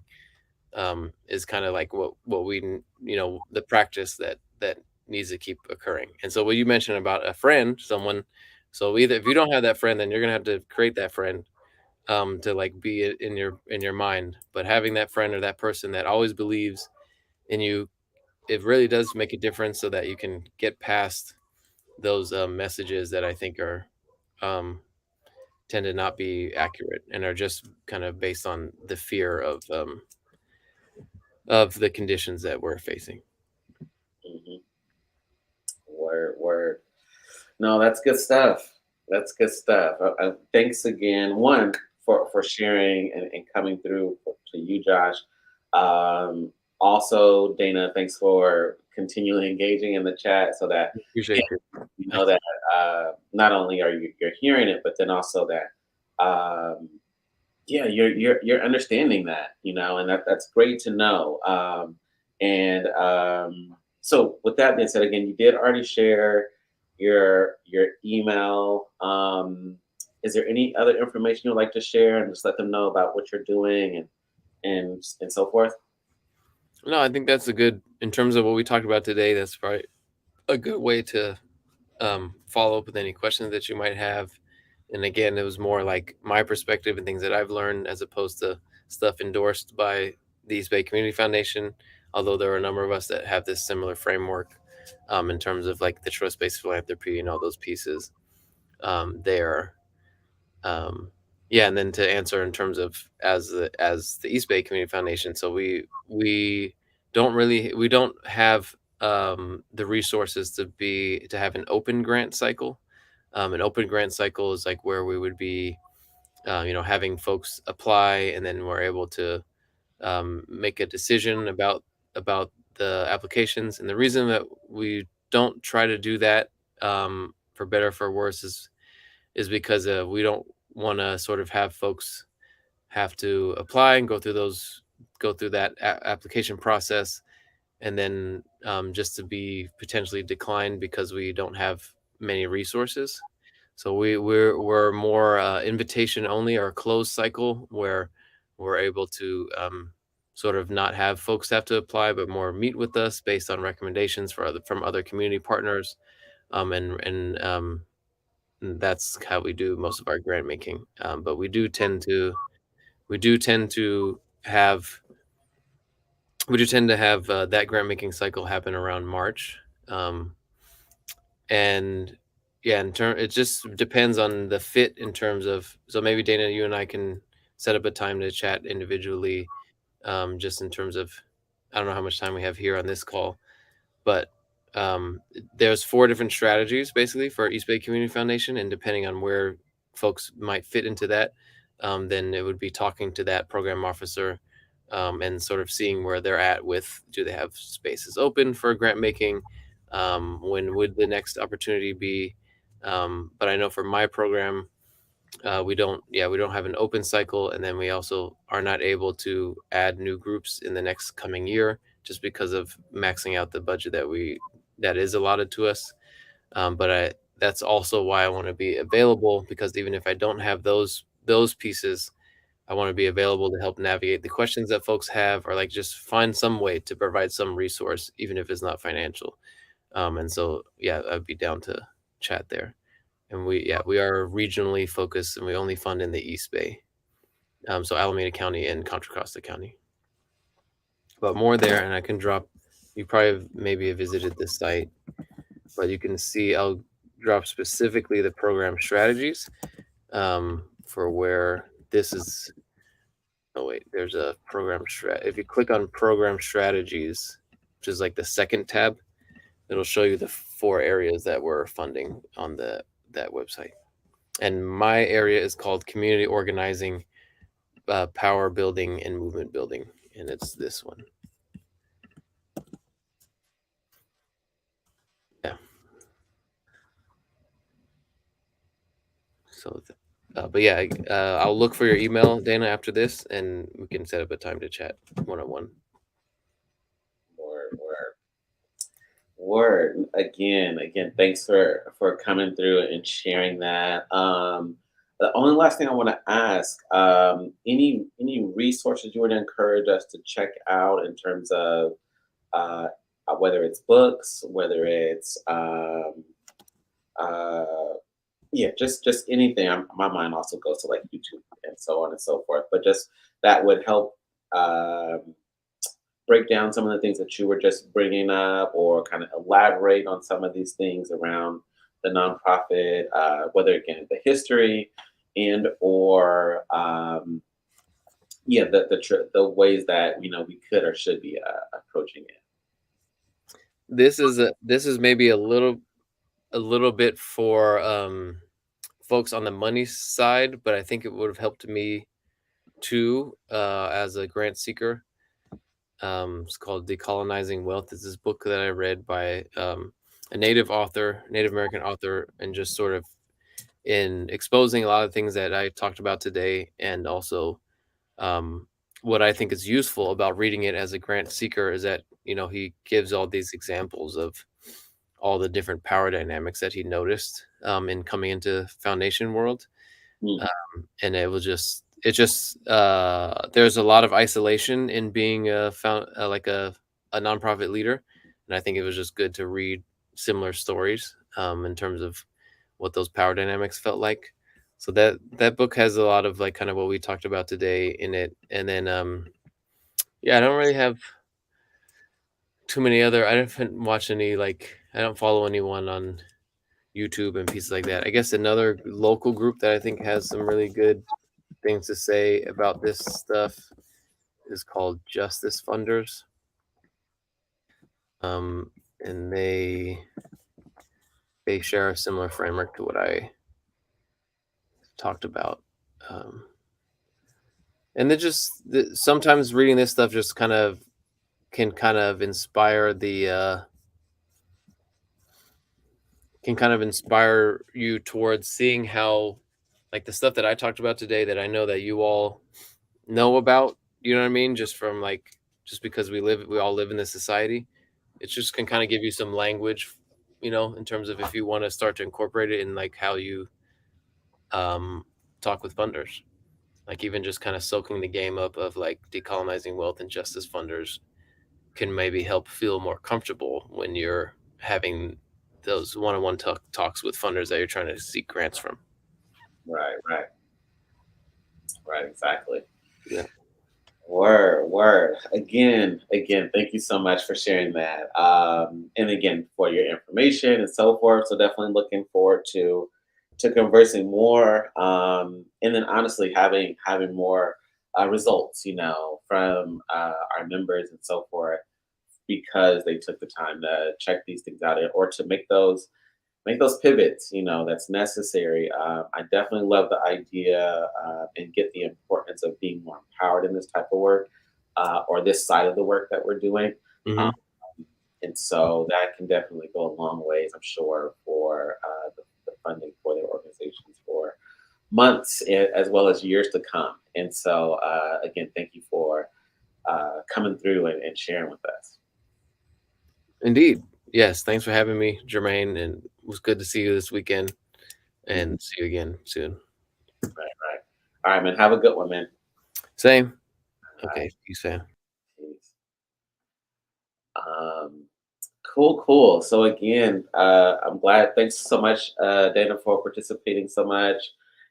Is kind of like what we the practice that needs to keep occurring. And so what you mentioned about a friend, someone, so either if you don't have that friend, then you're gonna have to create that friend to like be in your mind. But having that friend or that person that always believes in you, it really does make a difference so that you can get past those messages that I think are um, tend to not be accurate and are just kind of based on the fear of the conditions that we're facing. mhm. Word, word. No, that's good stuff. That's good stuff. Thanks again, one, for sharing and coming through to you, Josh. Also, Dana, thanks for continually engaging in the chat so that Appreciate you. you know Thanks. that not only are you're hearing it, but then also that um, yeah, you're understanding that, and that's great to know. And So with that being said, again, you did already share your email. Is there any other information you'd like to share and just let them know about what you're doing and so forth? No, I think that's a good in terms of what we talked about today. That's probably a good way to follow up with any questions that you might have. And again, it was more like my perspective and things that I've learned as opposed to stuff endorsed by the East Bay Community Foundation. Although there are a number of us that have this similar framework in terms of like the trust based philanthropy and all those pieces there. Um, yeah, and then to answer in terms of as the East Bay Community Foundation, so we don't have the resources to have an open grant cycle. An open grant cycle is like where we would be, having folks apply, and then we're able to make a decision about the applications. And the reason that we don't try to do that, for better or for worse, is because we don't want to sort of have folks have to apply and go through that application process, and then just to be potentially declined because we don't have many resources. So we're more invitation only or closed cycle, where we're able to sort of not have folks have to apply, but more meet with us based on recommendations from other community partners, and that's how we do most of our grant making. But we do tend to have that grant making cycle happen around March. Um, and yeah, it just depends on the fit in terms of, so maybe Dana, you and I can set up a time to chat individually, just in terms of, I don't know how much time we have here on this call, but there's 4 different strategies basically for East Bay Community Foundation, and depending on where folks might fit into that, then it would be talking to that program officer, and sort of seeing where they're at with, do they have spaces open for grant making, when would the next opportunity be. But I know for my program, we don't have an open cycle, and then we also are not able to add new groups in the next coming year just because of maxing out the budget that is allotted to us. But that's also why I want to be available, because even if I don't have those pieces, I want to be available to help navigate the questions that folks have, or like just find some way to provide some resource, even if it's not financial. And so, yeah, I'd be down to chat there. And we are regionally focused, and we only fund in the East Bay, so Alameda County and Contra Costa County. But more there, and I can drop. You probably maybe have visited this site, but you can see I'll drop specifically the program strategies, for where this is. Oh wait, there's a program strat. If you click on program strategies, which is like the second tab, it'll show you the 4 areas that we're funding on that website. And my area is called community organizing, power building, and movement building, and it's this one. Yeah. So, but yeah, I'll look for your email, Dana, after this, and we can set up a time to chat one on one. Word, word, word. Again, thanks for coming through and sharing that. The only last thing I want to ask, any resources you would encourage us to check out in terms of uh, whether it's books, whether it's uh, yeah, just anything. My mind also goes to like YouTube and so on and so forth. But just that would help um, break down some of the things that you were just bringing up, or kind of elaborate on some of these things around the nonprofit, whether again the history and or yeah, the ways that we could or should be approaching it. This is maybe a little bit for folks on the money side, but I think it would have helped me too, as a grant seeker. It's called Decolonizing Wealth. It's this book that I read by a native author, Native American author, and just sort of in exposing a lot of things that I talked about today, and also um, what I think is useful about reading it as a grant seeker is that he gives all these examples of all the different power dynamics that he noticed in coming into foundation world. Mm, And there's a lot of isolation in being like a nonprofit leader, and I think it was just good to read similar stories in terms of what those power dynamics felt like. So that book has a lot of like kind of what we talked about today in it. And then yeah, I don't really have too many other. I haven't watched any, like, I don't follow anyone on YouTube and pieces like that. I guess another local group that I think has some really good things to say about this stuff is called Justice Funders. And they share a similar framework to what I talked about. Um, and then sometimes reading this stuff just kind of can kind of inspire you towards seeing how, like, the stuff that I talked about today that I know that you all know about, you know what I mean? Just because we all live in this society, it just can kind of give you some language, in terms of if you want to start to incorporate it in like how you um, talk with funders, like even just kind of soaking the game up of like decolonizing wealth and justice funders can maybe help feel more comfortable when you're having those one-on-one talks with funders that you're trying to seek grants from. right, right, right, exactly. Yeah. Word, word. Again, thank you so much for sharing that. And again, for your information and so forth. So definitely looking forward to conversing more. And then honestly having more results, from our members and so forth, because they took the time to check these things out or to make those pivots, that's necessary. I definitely love the idea and get the importance of being more empowered in this type of work, or this side of the work that we're doing. Um, Hmm. and so that can definitely go a long ways, I'm sure, for the funding for their organizations for months as well as years to come. And so, again, thank you for coming through and sharing with us. Indeed. Yes. Thanks for having me, Jermaine. And it was good to see you this weekend Mhm. and see you again soon. Right, right. All right, man. Have a good one, man. Same. All right. Okay. Peace, Sam. Peace. Um, cool, cool. So again, I'm glad. Thanks so much, Dana, for participating so much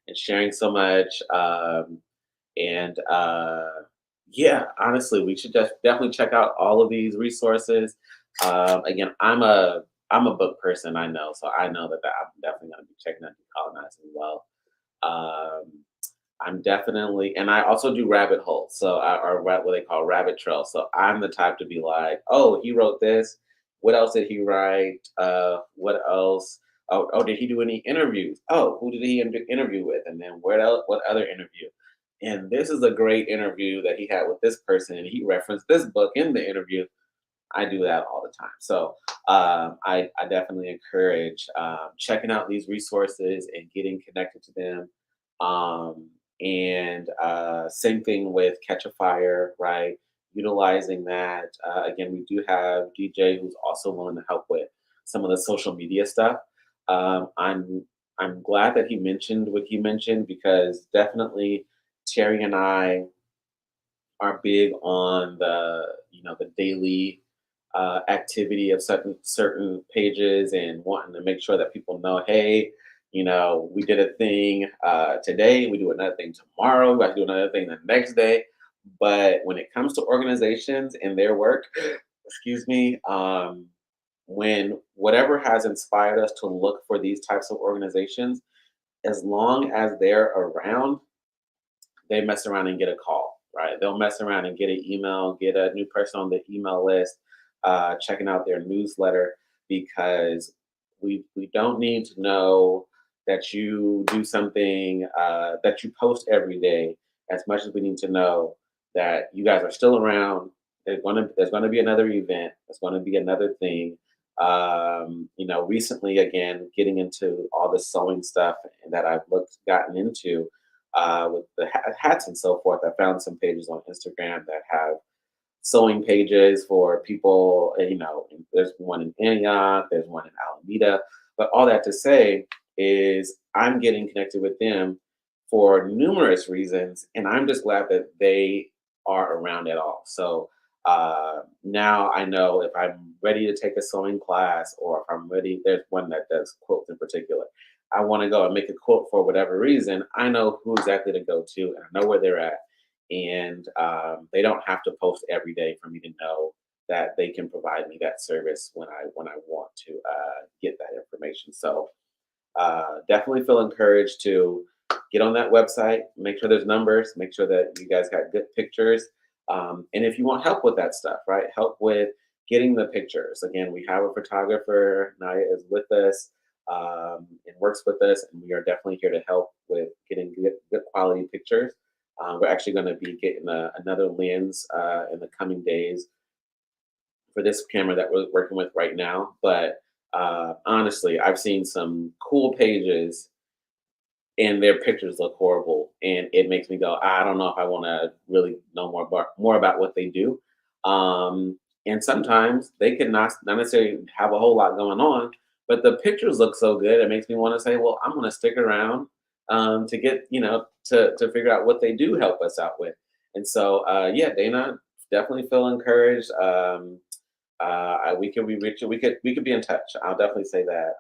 and sharing so much. And yeah, honestly, we should just definitely check out all of these resources. Again, I'm a book person. I know, so I know that I'm definitely going to be checking out Decolonizing Well. Um, I'm definitely, and I also do rabbit holes, or what they call rabbit trails. So I'm the type to be like, oh, he wrote this. What else did he write? What else? Oh, did he do any interviews? Oh, who did he interview with? And then where else? What other interview? And this is a great interview that he had with this person, and he referenced this book in the interview. I do that all the time. So I definitely encourage checking out these resources and getting connected to them. And same thing with Catch a Fire, right? Utilizing that. Again, we do have DJ who's also willing to help with some of the social media stuff. I'm glad that he mentioned what he mentioned, because definitely Terry and I are big on the daily activity of certain pages, and wanting to make sure that people know, hey, we did a thing today, we do another thing tomorrow, we have to do another thing the next day. But when it comes to organizations and their work, excuse me, when whatever has inspired us to look for these types of organizations, as long as they're around, they mess around and get a call, right? They'll mess around and get an email, get a new person on the email list, checking out their newsletter, because we don't need to know that you do something, that you post every day, as much as we need to know that you guys are still around, there's gonna be another event. There's gonna be another thing. Recently again, getting into all the sewing stuff that gotten into with the hats and so forth. I found some pages on Instagram that have sewing pages for people. There's one in Antioch, there's one in Alameda. But all that to say is I'm getting connected with them for numerous reasons, and I'm just glad that they are around at all. So now I know if I'm ready to take a sewing class, or if I'm ready, there's one that does quilts in particular. I want to go and make a quilt for whatever reason. I know who exactly to go to, and I know where they're at, and they don't have to post every day for me to know that they can provide me that service when I want to get that information. So definitely feel encouraged to get on that website, make sure there's numbers, make sure that you guys got good pictures. And if you want help with that stuff, right? Help with getting the pictures. Again, we have a photographer. Naya is with us and works with us, and we are definitely here to help with getting good quality pictures. We're actually going to be getting another lens in the coming days for this camera that we're working with right now. But honestly, I've seen some cool pages and their pictures look horrible, and it makes me go, I don't know if I want to really know more about what they do. And sometimes they could not necessarily have a whole lot going on, but the pictures look so good, it makes me want to say, well, I'm going to stick around to get to figure out what they do help us out with. And so yeah, Dana, definitely feel encouraged. We could be we could be in touch. I'll definitely say that.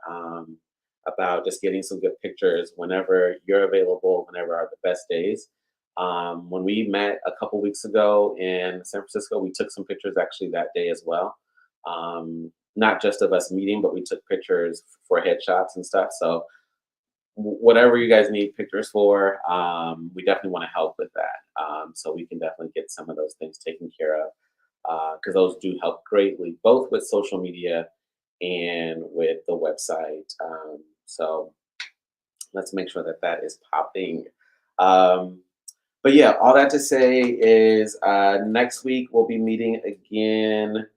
About just getting some good pictures whenever you're available, whenever are the best days. When we met a couple weeks ago in San Francisco, we took some pictures actually that day as well. Not just of us meeting, but we took pictures for headshots and stuff. So whatever you guys need pictures for, we definitely want to help with that. So we can definitely get some of those things taken care of because those do help greatly, both with social media and with the website. So let's make sure that that is popping. But yeah, all that to say is next week we'll be meeting again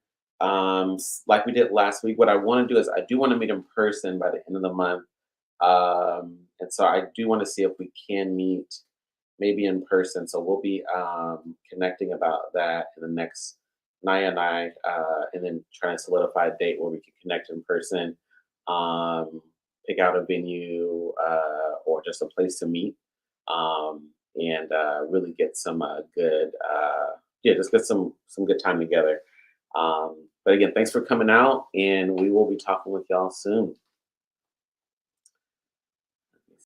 like we did last week. What I want to do is I do want to meet in person by the end of the month. And so I do want to see if we can meet maybe in person. So we'll be connecting about that in the next Naya and I, and then trying to solidify a date where we can connect in person, pick out a venue or just a place to meet, and really get some good, yeah, just get some good time together. But again, thanks for coming out, and we will be talking with y'all soon.